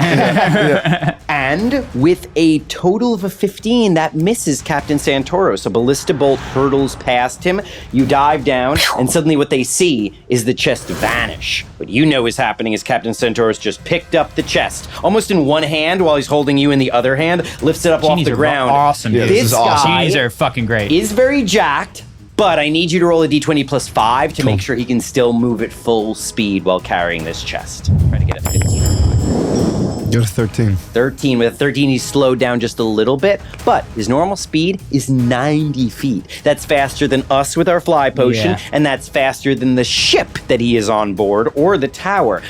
And with a total of a 15, that misses Captain Santoro. So Ballista Bolt hurtles past him. You dive down, and suddenly what they see is the chest vanish. What you know is happening is Captain Santoro's just picked up the chest, almost in one hand while he's holding you in the other hand, lifts it up off the ground. Awesome, dude. This guy Genies are fucking great. is very jacked, but I need you to roll a d20 plus 5 to make sure he can still move at full speed while carrying this chest. Try to get a 15. You're 13. 13. With a 13, he's slowed down just a little bit, but his normal speed is 90 feet. That's faster than us with our fly potion, and that's faster than the ship that he is on board or the tower.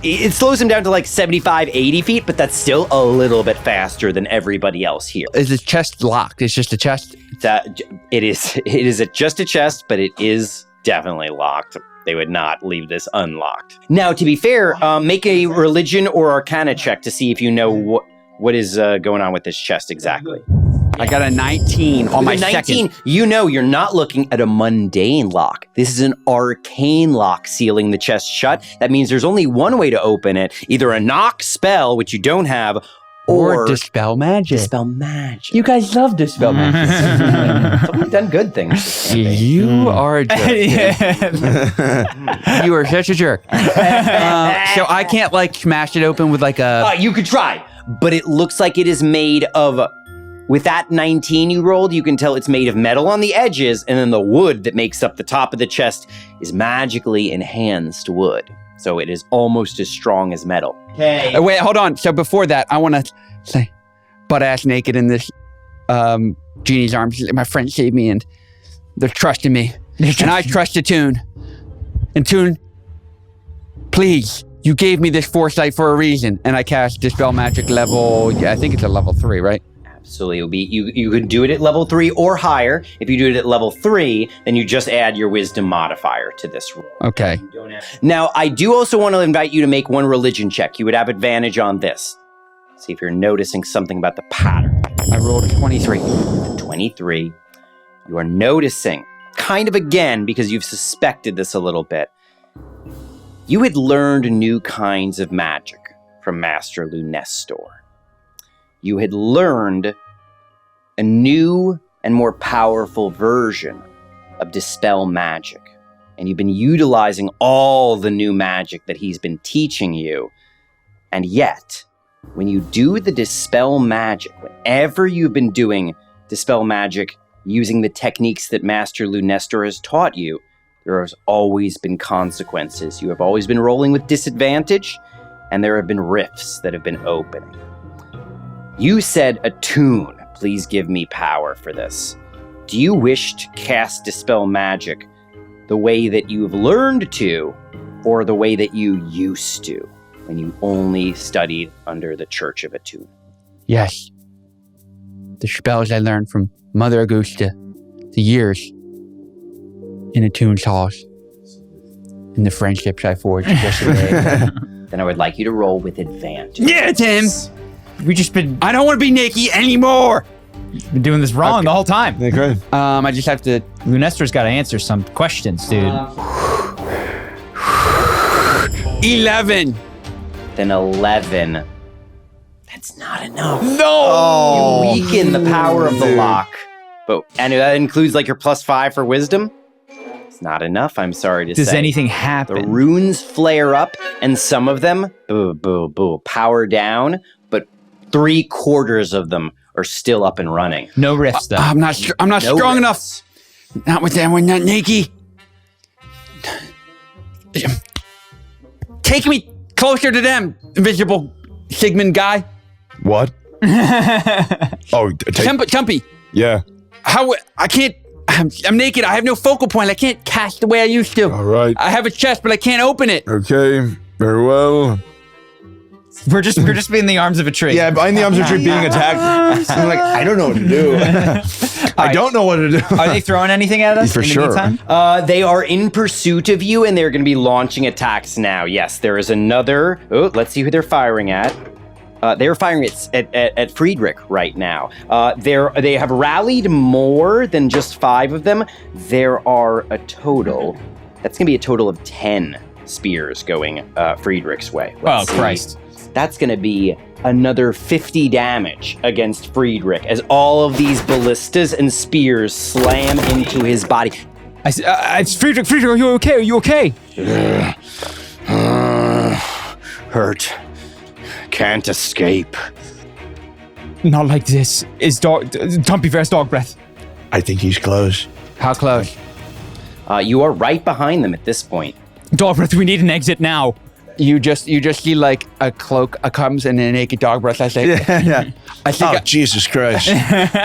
It slows him down to like 75, 80 feet, but that's still a little bit faster than everybody else here. Is the chest locked? It's just a chest? It is just a chest, but it is definitely locked. They would not leave this unlocked. Now, to be fair, make a religion or arcana check to see if you know what is going on with this chest exactly. I got a 19 on my 19, second. you know you're not looking at a mundane lock. This is an arcane lock sealing the chest shut. That means there's only one way to open it. Either a knock spell, which you don't have, or dispel magic. Dispel magic. You guys love dispel magic. We've done good things. You are a jerk. You are such a jerk. So I can't like smash it open with like a... You could try, but it looks like it is made of... With that 19 you rolled, you can tell it's made of metal on the edges, and then the wood that makes up the top of the chest is magically enhanced wood. So it is almost as strong as metal. Okay. Wait, hold on. So before that, I want to say, butt-ass naked in this genie's arms. My friend saved me, and they're trusting me. And I trust Toon. And Toon, please, you gave me this foresight for a reason. And I cast Dispel Magic level, I think it's a level 3, right? Absolutely. It'll be, you could do it at level 3 or higher. If you do it at level 3, then you just add your wisdom modifier to this roll. Okay. Now, I do also want to invite you to make one religion check. You would have advantage on this. See if you're noticing something about the pattern. I rolled a 23. 23. You are noticing, kind of again, because you've suspected this a little bit, you had learned new kinds of magic from Master Lunestor. You had learned a new and more powerful version of Dispel Magic. And you've been utilizing all the new magic that he's been teaching you. And yet, when you do the Dispel Magic, whenever you've been doing Dispel Magic using the techniques that Master Lunestor has taught you, there has always been consequences. You have always been rolling with disadvantage, and there have been rifts that have been opening. You said, Attune, please give me power for this. Do you wish to cast Dispel Magic the way that you've learned to, or the way that you used to, when you only studied under the Church of Attune? Yes. The spells I learned from Mother Augusta, the years in Attune's halls, and the friendships I forged yesterday. Then I would like you to roll with advantage. Yeah, Tim! We just been I don't want to be Nikki anymore! doing this wrong the whole time. Okay. I just have to... Lunestor's got to answer some questions, dude. 11! Then 11. That's not enough. No! You weaken the power of the lock. And that includes like your +5 for wisdom? It's not enough, I'm sorry to say. Does anything The happen? runes flare up, and some of them, power down, but 3/4 of them are still up and running. No rifts, though. I'm not No strong rifts. enough. Not with them, we're not Nikki. Take me closer to them, invisible Sigmund guy. What? Chumpy. Yeah. I can't, I'm naked. I have no focal point. I can't cast the way I used to. All right. I have a chest, but I can't open it. Okay. Very well. We're just in the arms of a tree. Yeah, behind the arms of a tree being attacked. I'm like, I don't know what to do. I don't know what to do. Are they throwing anything at us For in the sure. meantime? They are in pursuit of you, and they're going to be launching attacks now. Yes, there is another. Oh, let's see who they're firing at. They're firing at Friedrich right now. They have rallied more than just 5 of them. There are a total. That's going to be a total of 10 spears going Friedrich's way. Let's see. Christ. That's going to be another 50 damage against Friedrich as all of these ballistas and spears slam into his body. Friedrich, are you okay? Are you okay? Hurt. Can't escape. Not like this. Is Tumpy versus dog breath? I think he's close. How close? You are right behind them at this point. Dog breath, we need an exit now. You just see like a cloak comes and a naked dog breath. I say, Yeah. I think Jesus Christ.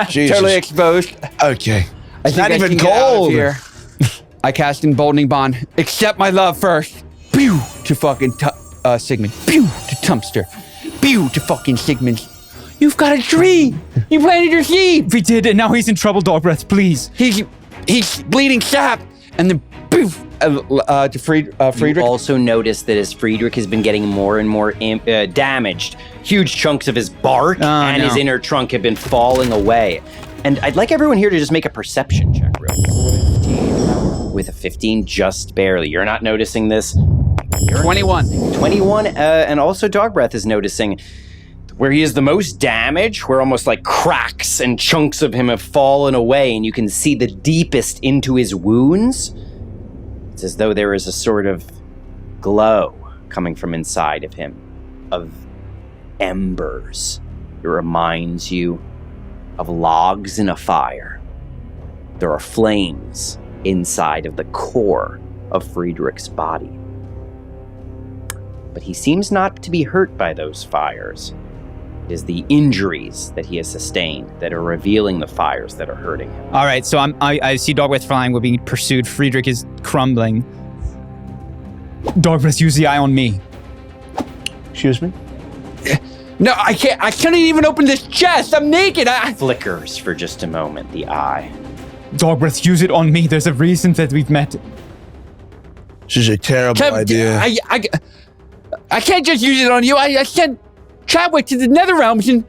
Jesus. totally exposed. Okay. It's not even cold. Here. I cast Emboldening Bond. Accept my love first. Pew to fucking Sigmund. Pew to Tumpster. Pew to fucking Sigmund. You've got a tree. You planted your seed. We did, and now he's in trouble, dog breath, please. He's bleeding sap, and then poof to Friedrich. You also notice that as Friedrich has been getting more and more damaged, huge chunks of his bark and his inner trunk have been falling away. And I'd like everyone here to just make a perception check real quick. With a 15, just barely. You're not noticing this. 21. 21, and also Dog Breath is noticing where he is the most damage, where almost like cracks and chunks of him have fallen away, and you can see the deepest into his wounds. It's as though there is a sort of glow coming from inside of him, of embers. It reminds you of logs in a fire. There are flames inside of the core of Friedrich's body. But he seems not to be hurt by those fires. It is the injuries that he has sustained that are revealing the fires that are hurting him. All right, so I see Dog Breath flying. We're being pursued. Friedrich is crumbling. Dog Breath, use the eye on me. Excuse me? No, I can't. I couldn't even open this chest. I'm naked. Flickers for just a moment, the eye. Dog Breath, use it on me. There's a reason that we've met. This is a terrible idea. I can't just use it on you. I sent Chadwick to the Nether Realms, and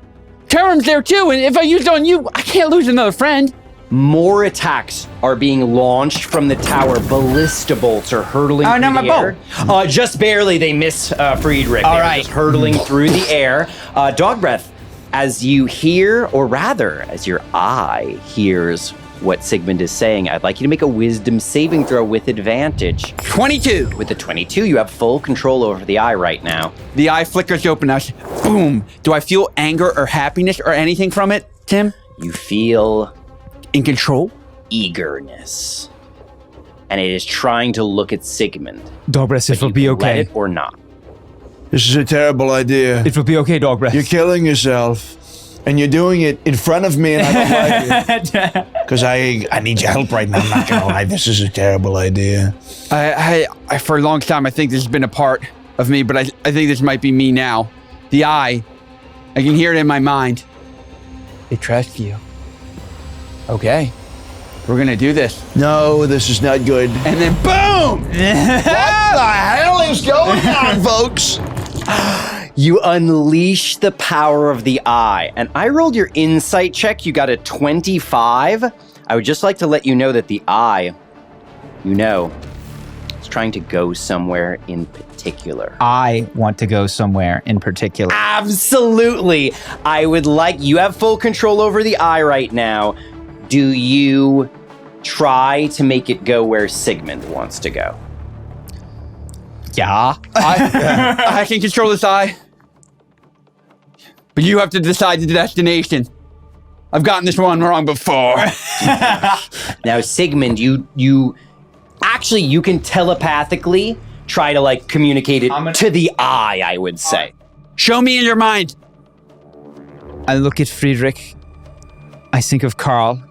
Taram's there too. And if I use it on you, I can't lose another friend. More attacks are being launched from the tower. Ballista bolts are hurtling through the air. Just barely, they miss Friedrich. All They're right. just hurtling through the air. Dog Breath, as you hear, or rather, as your eye hears what Sigmund is saying, I'd like you to make a wisdom saving throw with advantage. 22. With the 22, you have full control over the eye right now. The eye flickers open. Boom. Do I feel anger or happiness or anything from it, Tim? You feel in control? Eagerness. And it is trying to look at Sigmund. Dog Breath, it will be okay. Let it or not. This is a terrible idea. It will be okay, Dog Breath. You're killing yourself. And you're doing it in front of me, and I don't like it. Because I need your help right now. I'm not gonna lie. This is a terrible idea. I for a long time, I think this has been a part of me, but I think this might be me now. The eye, I can hear it in my mind. They trust you. Okay, we're gonna do this. No, this is not good. And then boom! What the hell is going on, folks? You unleash the power of the eye. And I rolled your insight check. You got a 25. I would just like to let you know that the eye, is trying to go somewhere in particular. I want to go somewhere in particular. Absolutely. You have full control over the eye right now. Do you try to make it go where Sigmund wants to go? Yeah. I can control this eye. But you have to decide the destination. I've gotten this one wrong before. Now, Sigmund, you can telepathically try to communicate it to the eye, I would say. Show me in your mind. I look at Friedrich. I think of Carl.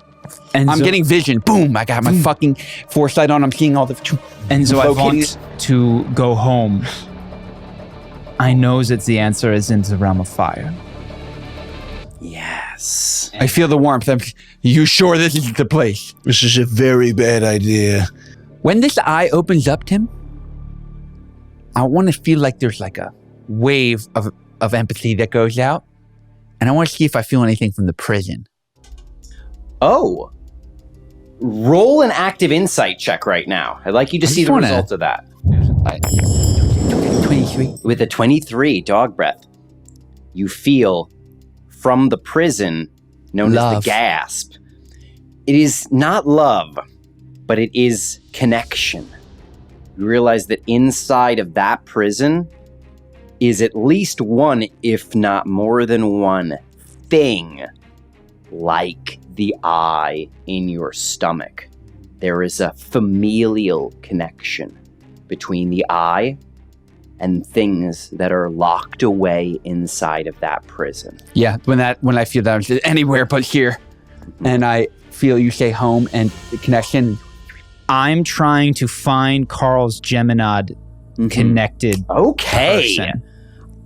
I'm getting vision. Boom, I got my fucking foresight on. I'm seeing all the... Enzo, I want to go home. I know that the answer is in the realm of fire. Yes. I feel the warmth. You sure this is the place? This is a very bad idea. When this eye opens up, Tim, I want to feel like there's like a wave of of empathy that goes out. And I want to see if I feel anything from the prison. Oh. Roll an active insight check right now. I'd like you to see the result of that. 23. With a 23, dog breath, you feel from the prison known as the gasp. It is not love, but it is connection. You realize that inside of that prison is at least one, if not more than one, thing like the eye in your stomach. There is a familial connection between the eye and things that are locked away inside of that prison. Yeah, when I feel that, it's anywhere but here. And I feel you say home and the connection. I'm trying to find Carl's Geminod connected person.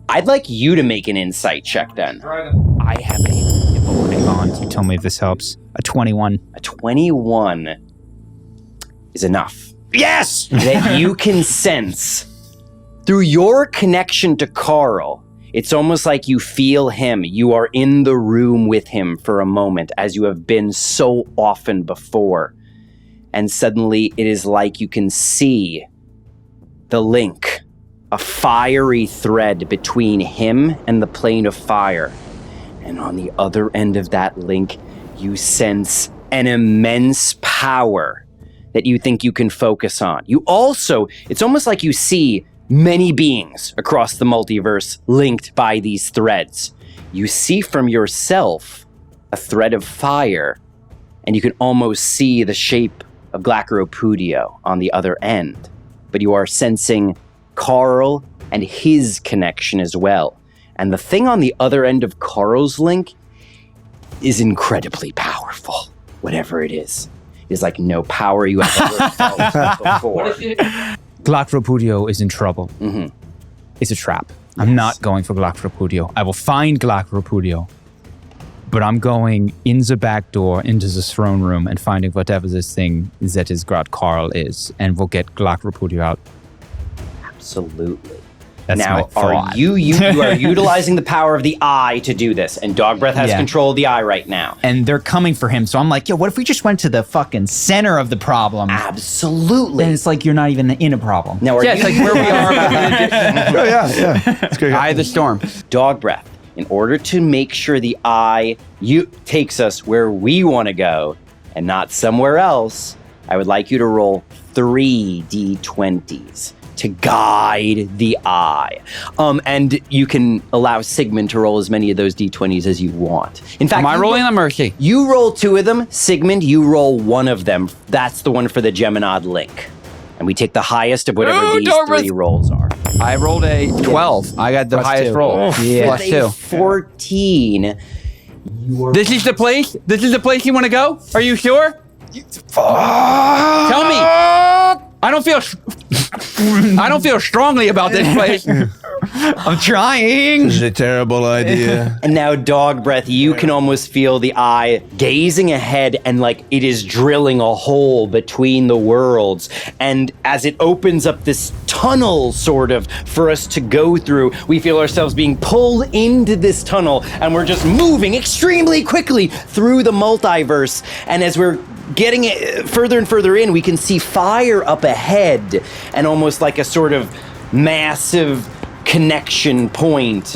I'd like you to make an insight check then. I have a holding on. You tell me if this helps. A 21. A 21 is enough. Yes! That you can sense through your connection to Carl. It's almost like you feel him. You are in the room with him for a moment, as you have been so often before. And suddenly it is like you can see the link, a fiery thread between him and the plane of fire. And on the other end of that link, you sense an immense power that you think you can focus on. You also, it's almost like you see many beings across the multiverse linked by these threads. You see from yourself a thread of fire, and you can almost see the shape of Glacropudio on the other end. But you are sensing Carl and his connection as well. And the thing on the other end of Carl's link is incredibly powerful, whatever it is. It is like no power you have ever felt before. Glacropudio is in trouble. It's a trap. I'm not going for Glacropudio. I will find Glacropudio, but I'm going in the back door into the throne room and finding whatever this thing that is God Carl is, and we'll get Glacropudio out. Absolutely. That's now, my thought. are you are utilizing the power of the eye to do this, and Dog Breath has control of the eye right now. And they're coming for him, so I'm like, yo, what if we just went to the fucking center of the problem? Absolutely. Then it's like you're not even in a problem. Now, Yeah, it's like where we are. It's great. Eye of the storm. Dog Breath, in order to make sure the eye takes us where we want to go and not somewhere else, I would like you to roll 3 d20s to guide the eye. And you can allow Sigmund to roll as many of those d20s as you want. In fact, Am I rolling on mercy? You roll 2 of them. Sigmund, you roll 1 of them. That's the one for the Geminod link. And we take the highest of whatever these 3 rolls are. I rolled a 12. I got the highest roll. Plus 2. 14. This is the place? This is the place you want to go? Are you sure? Tell me. I don't feel strongly about this place. I'm trying. This is a terrible idea. And now, Dog Breath, you can almost feel the eye gazing ahead, and like it is drilling a hole between the worlds. And as it opens up this tunnel, sort of, for us to go through, we feel ourselves being pulled into this tunnel, and we're just moving extremely quickly through the multiverse. And as we're getting it further and further in, we can see fire up ahead, and almost like a sort of massive connection point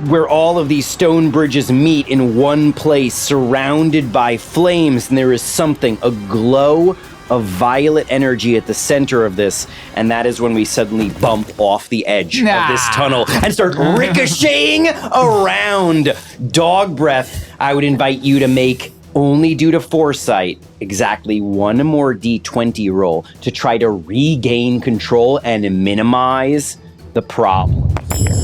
where all of these stone bridges meet in one place, surrounded by flames, and there is something, a glow of violet energy at the center of this, and that is when we suddenly bump off the edge of this tunnel and start ricocheting around. Dog Breath, I would invite you to make, only due to foresight, exactly 1 more d20 roll to try to regain control and minimize the problem here.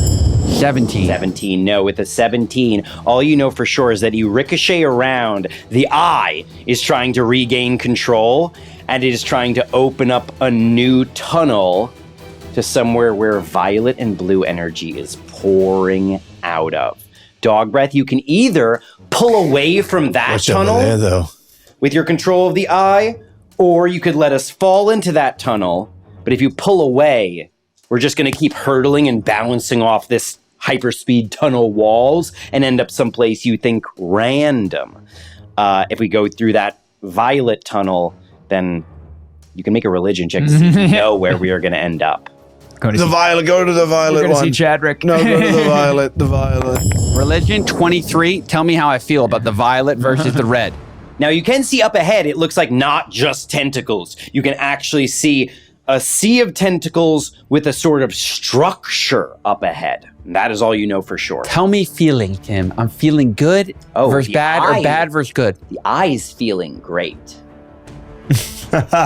17. 17. No, with a 17, all you know for sure is that you ricochet around. The eye is trying to regain control, and it is trying to open up a new tunnel to somewhere where violet and blue energy is pouring out of. Dog Breath, you can either pull away from that tunnel over there, though? With your control of the eye, or you could let us fall into that tunnel. But if you pull away, we're just going to keep hurtling and bouncing off this hyperspeed tunnel walls and end up someplace you think random. If we go through that violet tunnel, then you can make a religion check to see if you know where we are going to end up. Go to the violet one. See Chadrick. No, go to the violet. Religion 23. Tell me how I feel about the violet versus the red. Now you can see up ahead, it looks like not just tentacles. You can actually see a sea of tentacles with a sort of structure up ahead. And that is all you know for sure. Tell me feeling, Tim. I'm feeling good versus bad or bad versus good? The eye's feeling great.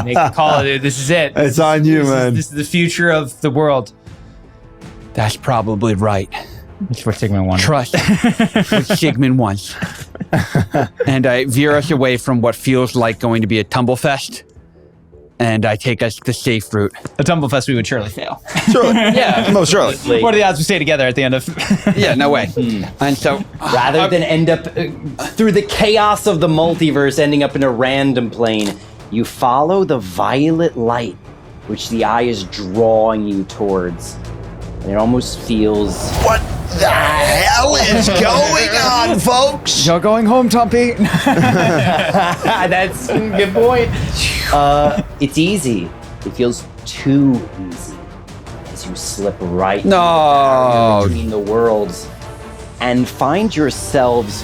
Make a call. This is it. It's on you, man. This is the future of the world. That's probably right. That's what Sigmund wanted. Trust what Sigmund wants. And I veer us away from what feels like going to be a tumble fest. And I take us the safe route. A tumble fest we would surely fail. Surely. Yeah. Most surely. What are the odds we stay together at the end of? Yeah, no way. And so Rather than end up through the chaos of the multiverse, ending up in a random plane, you follow the violet light, which the eye is drawing you towards. And it almost feels... What the hell is going on, folks? You're going home, Tumpy. That's a good point. It's easy. It feels too easy as you slip right through the barrier between the worlds and find yourselves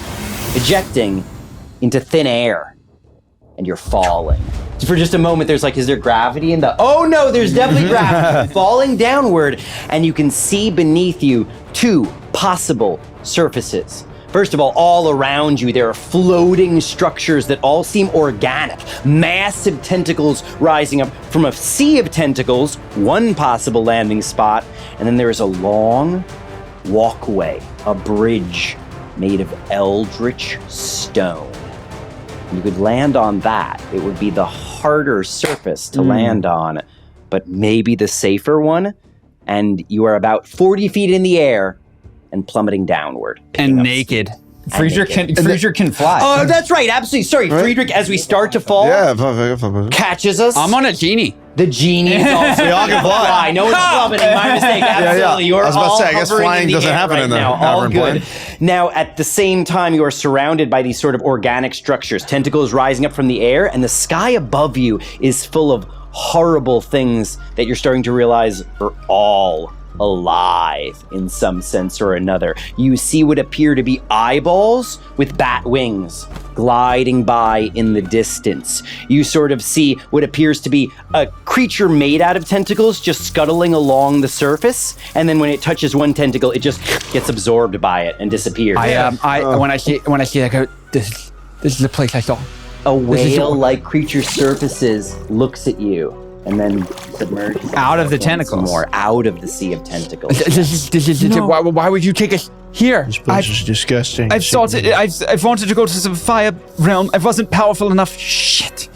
ejecting into thin air. And you're falling. For just a moment, there's like, is there gravity in the... Oh no, there's definitely gravity. Falling downward, and you can see beneath you 2 possible surfaces. First of all around you, there are floating structures that all seem organic. Massive tentacles rising up from a sea of tentacles, 1 possible landing spot. And then there is a long walkway, a bridge made of eldritch stone. You could land on that. It would be the harder surface to land on, but maybe the safer one. And you are about 40 feet in the air and plummeting downward. and naked. Friedrich can fly. Oh, that's right. Absolutely. Sorry, right? Friedrich, as we start to fall, catches us. I'm on a genie. The genie is also all can fly. No one's plummeting. My mistake. Absolutely. You're I was about all to say, I guess flying doesn't happen in the now. All hovering good. plane. Now, at the same time, you are surrounded by these sort of organic structures, tentacles rising up from the air, and the sky above you is full of horrible things that you're starting to realize are all alive in some sense or another. You see what appear to be eyeballs with bat wings gliding by in the distance. You sort of see what appears to be a creature made out of tentacles just scuttling along the surface, and then when it touches one tentacle, it just gets absorbed by it and disappears. When I see that, I go, this is the place I saw. A whale-like creature surfaces, looks at you, and then submerges out of the once tentacles. more, out of the sea of tentacles. Why would you take us here? This place is disgusting. I've wanted to go to the fire realm. I wasn't powerful enough. Shit.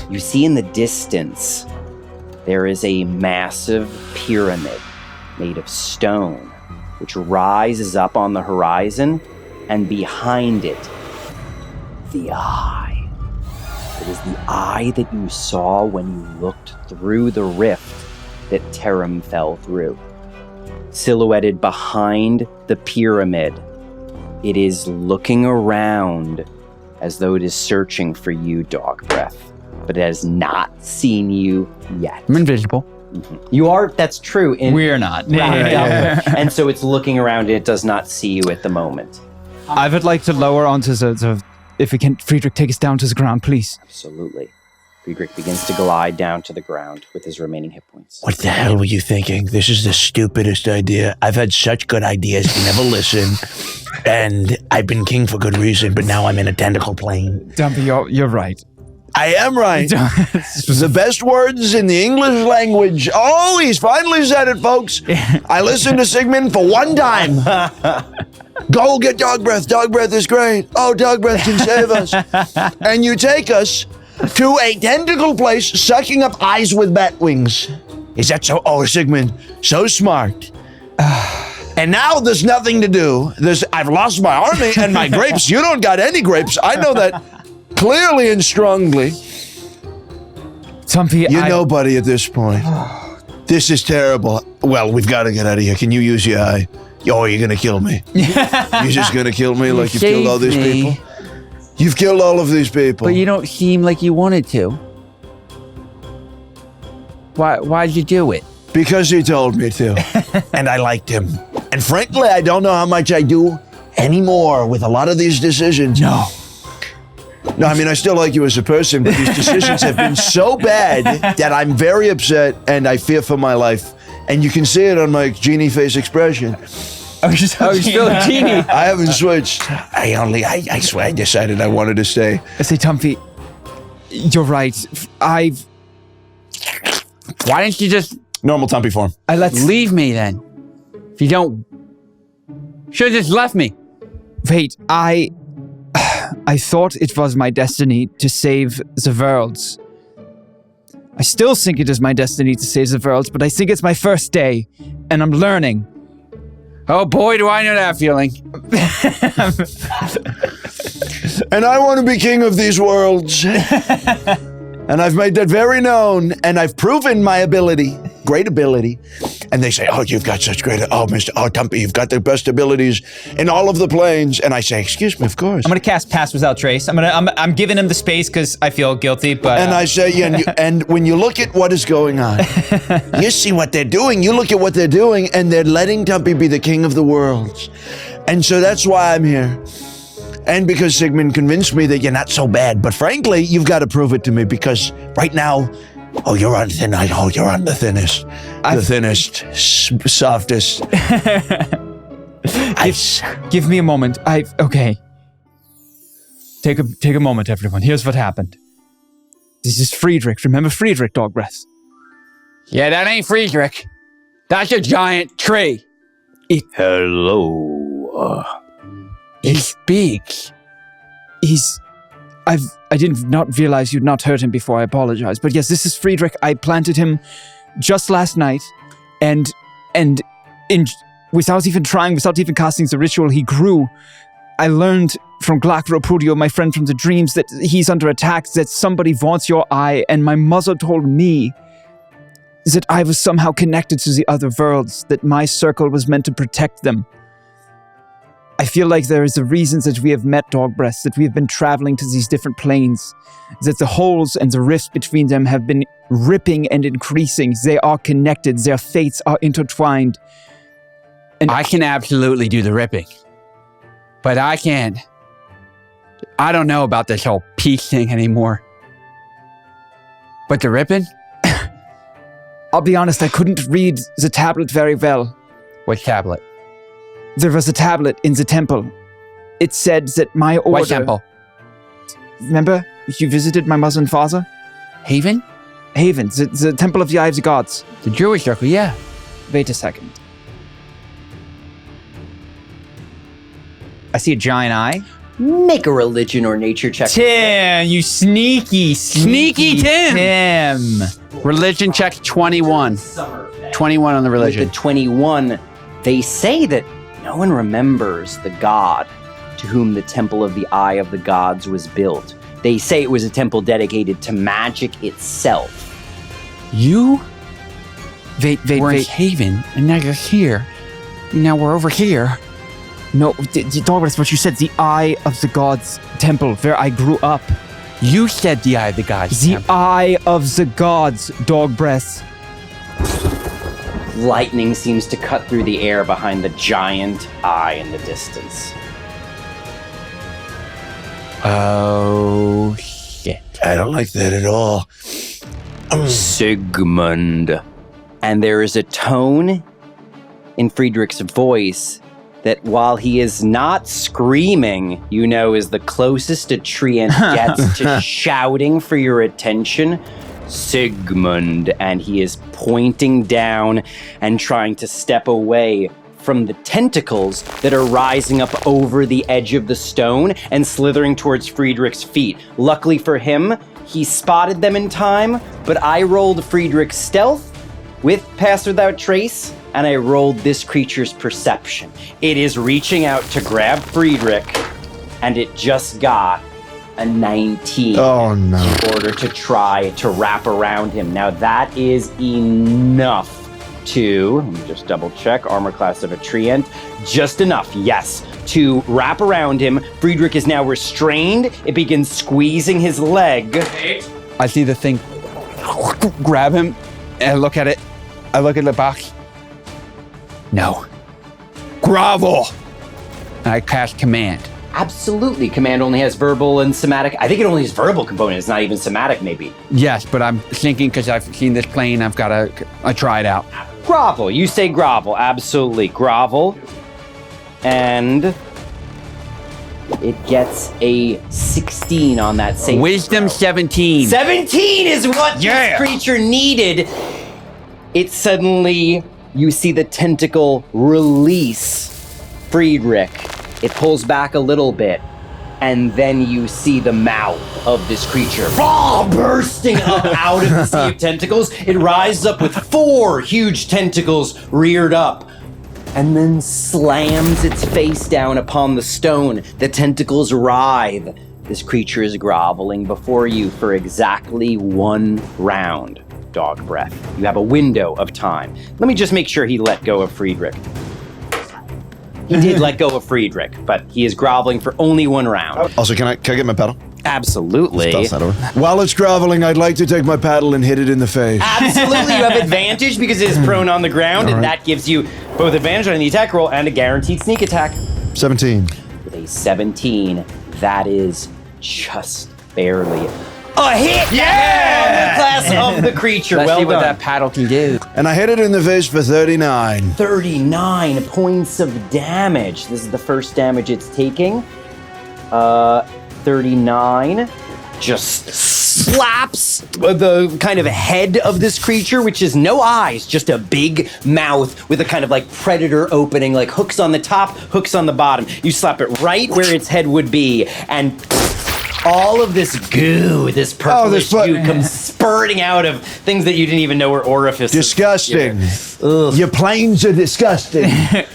You see in the distance, there is a massive pyramid made of stone, which rises up on the horizon, and behind it, the eye. It is the eye that you saw when you looked through the rift that Terum fell through. Silhouetted behind the pyramid, it is looking around as though it is searching for you, Dog Breath, but it has not seen you yet. I'm invisible. Mm-hmm. You are, that's true. We're not. And so it's looking around and it does not see you at the moment. I would like to lower onto the if we can, Friedrich, take us down to the ground, please. Absolutely. Friedrich begins to glide down to the ground with his remaining hit points. What the hell were you thinking? This is the stupidest idea. I've had such good ideas. You never listen. And I've been king for good reason, but now I'm in a tentacle plane. Dumpy, you're right. I am right. The best words in the English language. Oh, he's finally said it, folks. I listened to Sigmund for one time. Go get Dog Breath. Dog Breath is great. Oh, Dog Breath can save us. And you take us to a tentacle place sucking up eyes with bat wings. Is that so? Oh, Sigmund, so smart. And now there's nothing to do. I've lost my army and my grapes. You don't got any grapes. I know that clearly and strongly. Tumpy, You're nobody at this point. This is terrible. Well, we've got to get out of here. Can you use your eye? Oh, you're gonna kill me. You're just gonna kill me like you've killed all these saved me. people? You've killed all of these people. But you don't seem like you wanted to. Why'd you do it? Because he told me to. And I liked him. And frankly, I don't know how much I do anymore with a lot of these decisions. No, I mean, I still like you as a person, but these decisions have been so bad that I'm very upset and I fear for my life. And you can see it on my genie face expression. Oh, you're still a genie. I haven't switched. I swear I decided I wanted to stay. I say, Tumpy, you're right. Why didn't you just Normal Tumpy form. leave me then? If you don't, should have just left me. Wait, I thought it was my destiny to save the worlds. I still think it is my destiny to save the worlds, but I think it's my first day, and I'm learning. Oh boy, do I know that feeling. And I want to be king of these worlds. And I've made that very known, and I've proven my ability, great ability. And they say, oh, you've got such great, Tumpy, you've got the best abilities in all of the planes. And I say, excuse me, of course. I'm gonna cast Pass Without Trace. I'm giving him the space because I feel guilty, but. And I say, and when you look at what is going on, you see what they're doing. You look at what they're doing, and they're letting Tumpy be the king of the worlds. And so that's why I'm here. And because Sigmund convinced me that you're not so bad. But frankly, you've got to prove it to me because right now, you're on thin ice. Oh, you're on the thinnest. The thinnest, softest ice. Give me a moment. Okay. Take a moment, everyone. Here's what happened. This is Friedrich. Remember Friedrich, Dog Breath? Yeah, that ain't Friedrich. That's a giant tree. Hello. He speaks. I did not realize you'd not heard him before. I apologize. But yes, this is Friedrich. I planted him just last night, and without even trying, without even casting the ritual, he grew. I learned from Glakropudio, my friend from the dreams, that he's under attack, that somebody wants your eye, and my mother told me that I was somehow connected to the other worlds, that my circle was meant to protect them. I feel like there is a reason that we have met Dog Breath, that we have been traveling to these different planes, that the holes and the rifts between them have been ripping and increasing. They are connected. Their fates are intertwined. And I can absolutely do the ripping. But I can't. I don't know about this whole peace thing anymore. But the ripping? I'll be honest, I couldn't read the tablet very well. What tablet? There was a tablet in the temple. It said that my order... What temple? Remember? You visited my mother and father? Haven? Haven, the temple of the Eye of the Gods. The Jewish circle, yeah. Wait a second. I see a giant eye. Make a religion or nature check. Tim, you sneaky Tim. Religion check 21. 21 on the With religion. the 21, they say that no one remembers the god to whom the Temple of the Eye of the Gods was built. They say it was a temple dedicated to magic itself. You Wait. were in Haven, and now you're here. Now we're over here. No, Dog Breath, what you said, the Eye of the Gods temple, where I grew up. You said the Eye of the Gods. The Eye of the Gods, Dog Breath. Lightning seems to cut through the air behind the giant eye in the distance. Oh, shit. I don't like that at all. Sigmund. And there is a tone in Friedrich's voice that while he is not screaming, you know is the closest a treant gets to shouting for your attention. Sigmund, and he is pointing down and trying to step away from the tentacles that are rising up over the edge of the stone and slithering towards Friedrich's feet. Luckily for him, he spotted them in time, but I rolled Friedrich's stealth with Pass Without Trace, and I rolled this creature's perception. It is reaching out to grab Friedrich, and it just got a 19 Oh, no. in order to try to wrap around him. Now that is enough to, let me just double check, armor class of a treant, just enough, yes, to wrap around him. Friedrich is now restrained. It begins squeezing his leg. I see the thing, grab him, and I look at it. I look at the box. No. Grovel! And I cast command. Absolutely. Command only has verbal and somatic. I think it only has verbal component. It's not even somatic, maybe. Yes, but I'm thinking because I've seen this plane, I've got to try it out. Grovel. You say grovel. Absolutely. Grovel. And it gets a 16 on that same. Wisdom 17. 17 is what this creature needed. It suddenly, you see the tentacle release Friedrich. It pulls back a little bit, and then you see the mouth of this creature bursting up out of the sea of tentacles. It rises up with 4 huge tentacles reared up, and then slams its face down upon the stone. The tentacles writhe. This creature is groveling before you for exactly 1 round. Dog breath. You have a window of time. Let me just make sure he let go of Friedrich. He did let go of Friedrich, but he is groveling for only 1 round. Also, can I get my paddle? Absolutely. Toss that over. While it's groveling, I'd like to take my paddle and hit it in the face. Absolutely, you have advantage because it is prone on the ground, and that gives you both advantage on the attack roll and a guaranteed sneak attack. 17. With a 17, that is just barely a hit. Yeah! Class of the creature. Let's see what done. that paddle can do. And I hit it in the face for 39. 39 points of damage. This is the first damage it's taking. 39 just slaps the kind of head of this creature, which is no eyes, just a big mouth with a kind of like predator opening, like hooks on the top, hooks on the bottom. You slap it right where its head would be, and all of this goo, this purplish goo comes spurting out of things that you didn't even know were orifices. Disgusting. Your planes are disgusting.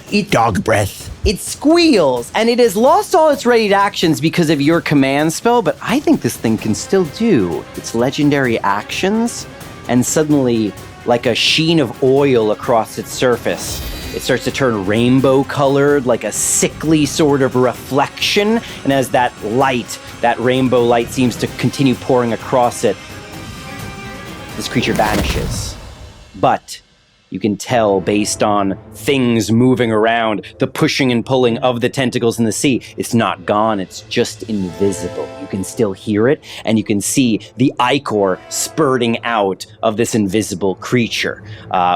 Eat dog breath. It squeals, and it has lost all its readied actions because of your command spell, but I think this thing can still do its legendary actions, and suddenly, like a sheen of oil across its surface, it starts to turn rainbow colored, like a sickly sort of reflection, and as that light, that rainbow light seems to continue pouring across it, this creature vanishes. But you can tell based on things moving around, the pushing and pulling of the tentacles in the sea, it's not gone, it's just invisible. You can still hear it, and you can see the ichor spurting out of this invisible creature.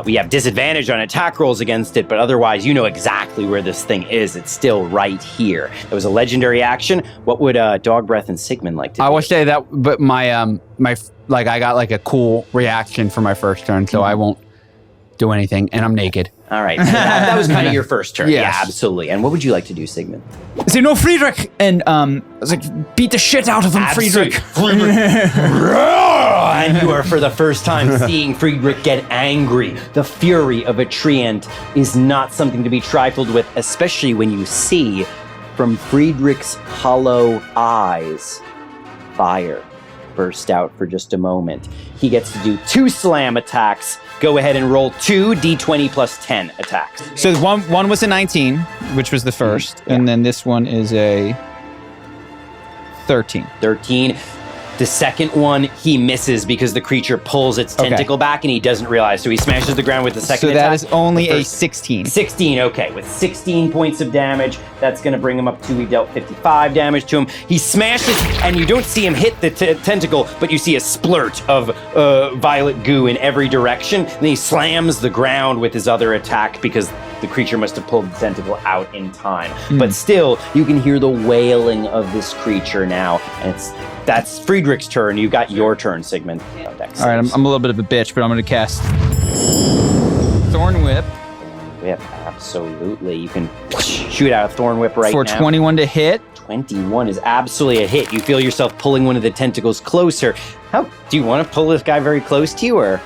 We have disadvantage on attack rolls against it, but otherwise you know exactly where this thing is. It's still right here. It was a legendary action. What would Dog Breath and Sigmund like to do? I would say that, but my I got like a cool reaction for my first turn, so I won't do anything, and I'm naked. All right, so that was kind of your first turn. Yes. Yeah, absolutely. And what would you like to do, Sigmund? Say no, Friedrich, and I was like, beat the shit out of him, Friedrich. And you are for the first time seeing Friedrich get angry. The fury of a treant is not something to be trifled with, especially when you see from Friedrich's hollow eyes, fire burst out for just a moment. He gets to do 2 slam attacks. Go ahead and roll 2 d20 plus 10 attacks. So one was a 19, which was the first, and then this one is a 13. 13. The second one, he misses because the creature pulls its tentacle back and he doesn't realize. So he smashes the ground with the second attack. So that is only a 16. 16, okay. With 16 points of damage, that's going to bring him up to, we dealt 55 damage to him. He smashes, and you don't see him hit the tentacle, but you see a splurt of violet goo in every direction. And he slams the ground with his other attack because the creature must have pulled the tentacle out in time. But still, you can hear the wailing of this creature now. And that's Friedrich's turn. You got your turn, Sigmund. All right, I'm a little bit of a bitch, but I'm going to cast Thorn Whip. Whip, absolutely. You can shoot out a Thorn Whip right for now. 21 to hit. 21 is absolutely a hit. You feel yourself pulling one of the tentacles closer. How do you want to pull this guy very close to you, or?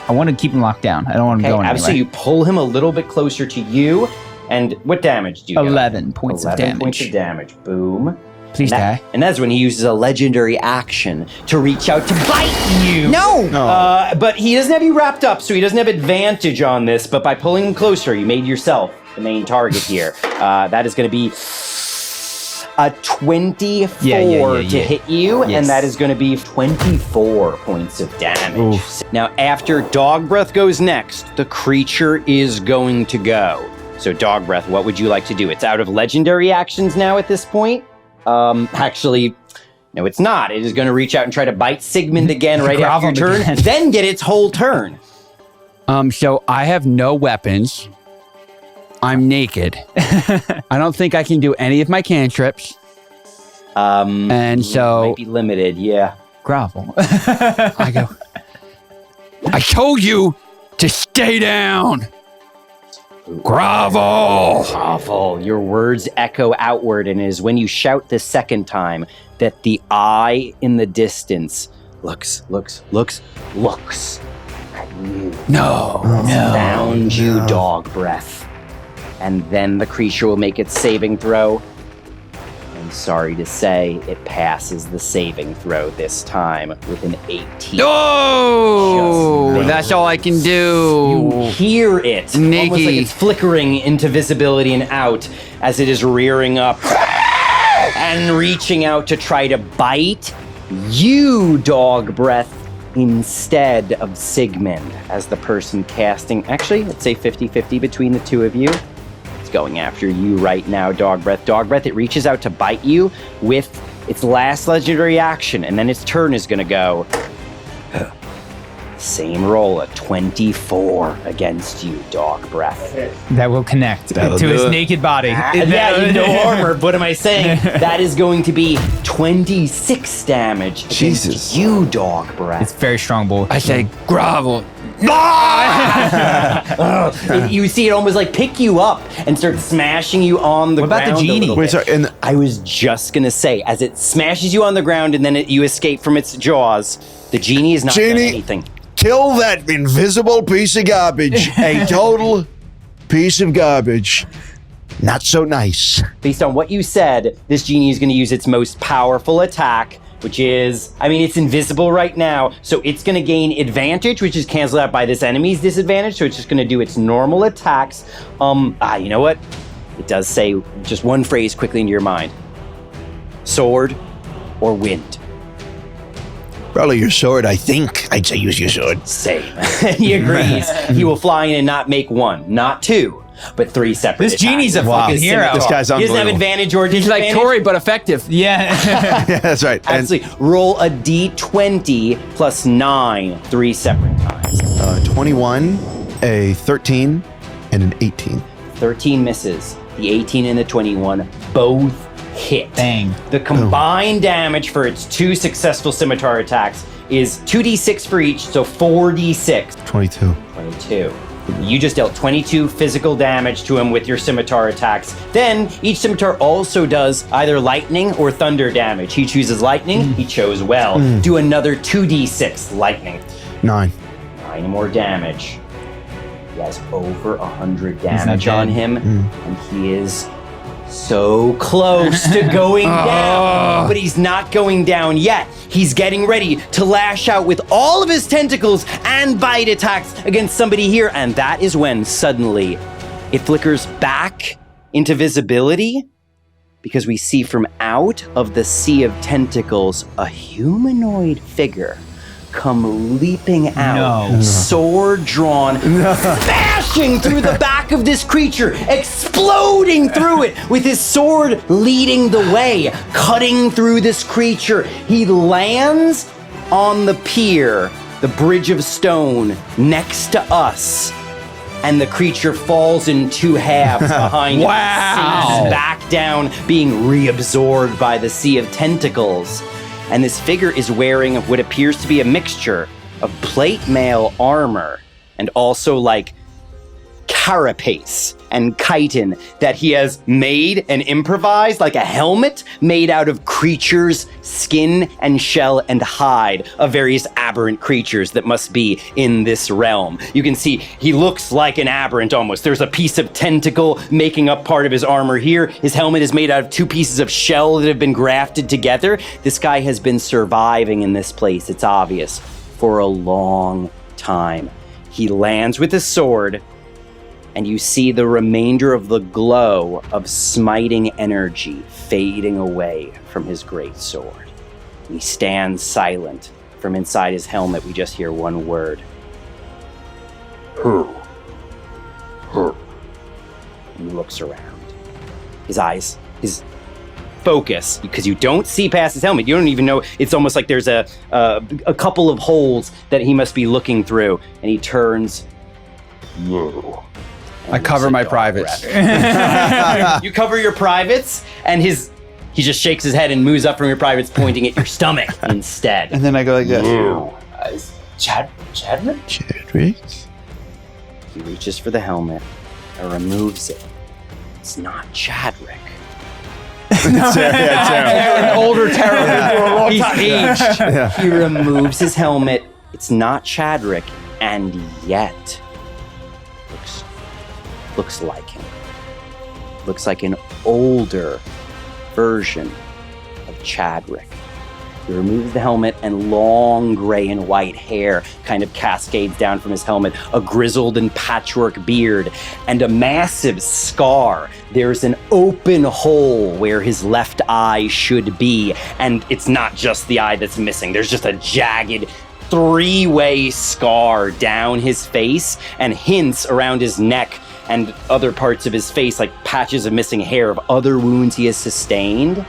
I want to keep him locked down. I don't want him going anywhere. So you pull him a little bit closer to you, and what damage do you get? 11 points of damage. 11 points of damage. Boom. Please die. And that's when he uses a legendary action to reach out to bite you. No! But he doesn't have you wrapped up, so he doesn't have advantage on this. But by pulling him closer, you made yourself the main target here. That is going to be a 24 to hit you, and that is going to be 24 points of damage. Oof. Now, after Dog Breath goes next, the creature is going to go. So, Dog Breath, what would you like to do? It's out of legendary actions now at this point. Actually, no, it's not. It is going to reach out and try to bite Sigmund again right after your turn, then get its whole turn. So I have no weapons. I'm naked. I don't think I can do any of my cantrips. And so might be limited, yeah. Grovel. I go, I told you to stay down. Grovel! Grovel. Your words echo outward, and it is when you shout the second time that the eye in the distance looks at you. No. Found you, Dog Breath. And then the creature will make its saving throw. I'm sorry to say, it passes the saving throw this time with an 18. No! That's all I can do. You hear it, almost like it's flickering into visibility and out as it is rearing up and reaching out to try to bite you, Dog Breath, instead of Sigmund as the person casting. Actually, let's say 50-50 between the two of you. It's going after you right now, Dog Breath. Dog Breath, it reaches out to bite you with its last legendary action, and then its turn is going to go. Same roll, a 24 against you, Dog Breath. That will connect to his naked body. Yeah, no armor. What am I saying? That is going to be 26 damage against you, Dog Breath. It's very strong, bull. I say, grovel. You see it almost like pick you up and start smashing you on the ground. What about the genie? Wait, sorry, and I was just going to say, as it smashes you on the ground and then you escape from its jaws, the genie is not doing anything. Kill that invisible piece of garbage. A total piece of garbage. Not so nice. Based on what you said, this genie is going to use its most powerful attack, which is, it's invisible right now, so it's going to gain advantage, which is canceled out by this enemy's disadvantage, so it's just going to do its normal attacks. You know what? It does say just one phrase quickly into your mind. Sword or wind? Probably your sword, I think. I'd say use your sword. Same. He agrees. He will fly in and not make one, not two, but three separate This genie's a attacks. fucking hero. This guy's He doesn't have unbelievable. advantage or He's disadvantage. like Tori, but effective. Yeah. Yeah, that's right. And Absolutely. Roll a d20 plus 9 3 separate times. 21, a 13, and an 18. 13 misses. The 18 and the 21 both hit. Bang. The combined damage for its two successful scimitar attacks is 2d6 for each, so 4d6. 22. 22. You just dealt 22 physical damage to him with your scimitar attacks. Then, each scimitar also does either lightning or thunder damage. He chooses lightning, he chose well. Do another 2d6 lightning. 9. 9 more damage. He has over 100 damage on him, and he is so close to going down. But he's not going down yet. He's getting ready to lash out with all of his tentacles and bite attacks against somebody here. And that is when suddenly it flickers back into visibility because we see from out of the sea of tentacles a humanoid figure come leaping out, sword drawn, smashing through the back of this creature, exploding through it with his sword leading the way, cutting through this creature. He lands on the pier, the bridge of stone next to us, and the creature falls in two halves behind it, sinks back down, being reabsorbed by the sea of tentacles. And this figure is wearing what appears to be a mixture of plate mail armor and also like carapace and chitin that he has made and improvised like a helmet made out of creatures' skin and shell and hide of various aberrant creatures that must be in this realm. You can see he looks like an aberrant almost. There's a piece of tentacle making up part of his armor here. His helmet is made out of 2 pieces of shell that have been grafted together. This guy has been surviving in this place, it's obvious, for a long time. He lands with his sword, and you see the remainder of the glow of smiting energy fading away from his great sword. He stands silent. From inside his helmet, we just hear one word. Who? And he looks around. His eyes, his focus, because you don't see past his helmet. You don't even know. It's almost like there's a couple of holes that he must be looking through. And he turns. Whoa. I cover my privates. You cover your privates, and he just shakes his head and moves up from your privates, pointing at your stomach instead. And then I go like this. Jailbreak? He reaches for the helmet and removes it. It's not Chadwick. An older terror. He's aged. Yeah. He removes his helmet. It's not Chadwick, and yet looks like him. Looks like an older version of Chadwick. He removes the helmet, and long gray and white hair kind of cascades down from his helmet, a grizzled and patchwork beard, and a massive scar. There's an open hole where his left eye should be, and it's not just the eye that's missing. There's just a jagged 3-way scar down his face and hints around his neck and other parts of his face, like patches of missing hair of other wounds he has sustained.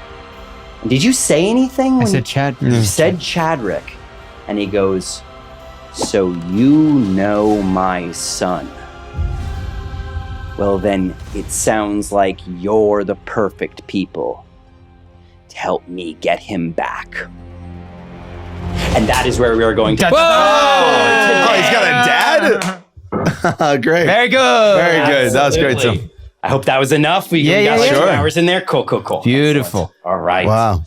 Did you say anything? I said Chad. You said Chadrick. And he goes, so you know my son. Well, then it sounds like you're the perfect people to help me get him back. And that is where we are going to. Oh, he's got a dad? Great. Very good. Very good. That was great, too. I hope that was enough. We got 2 hours in there. Cool. Beautiful. All right. Wow.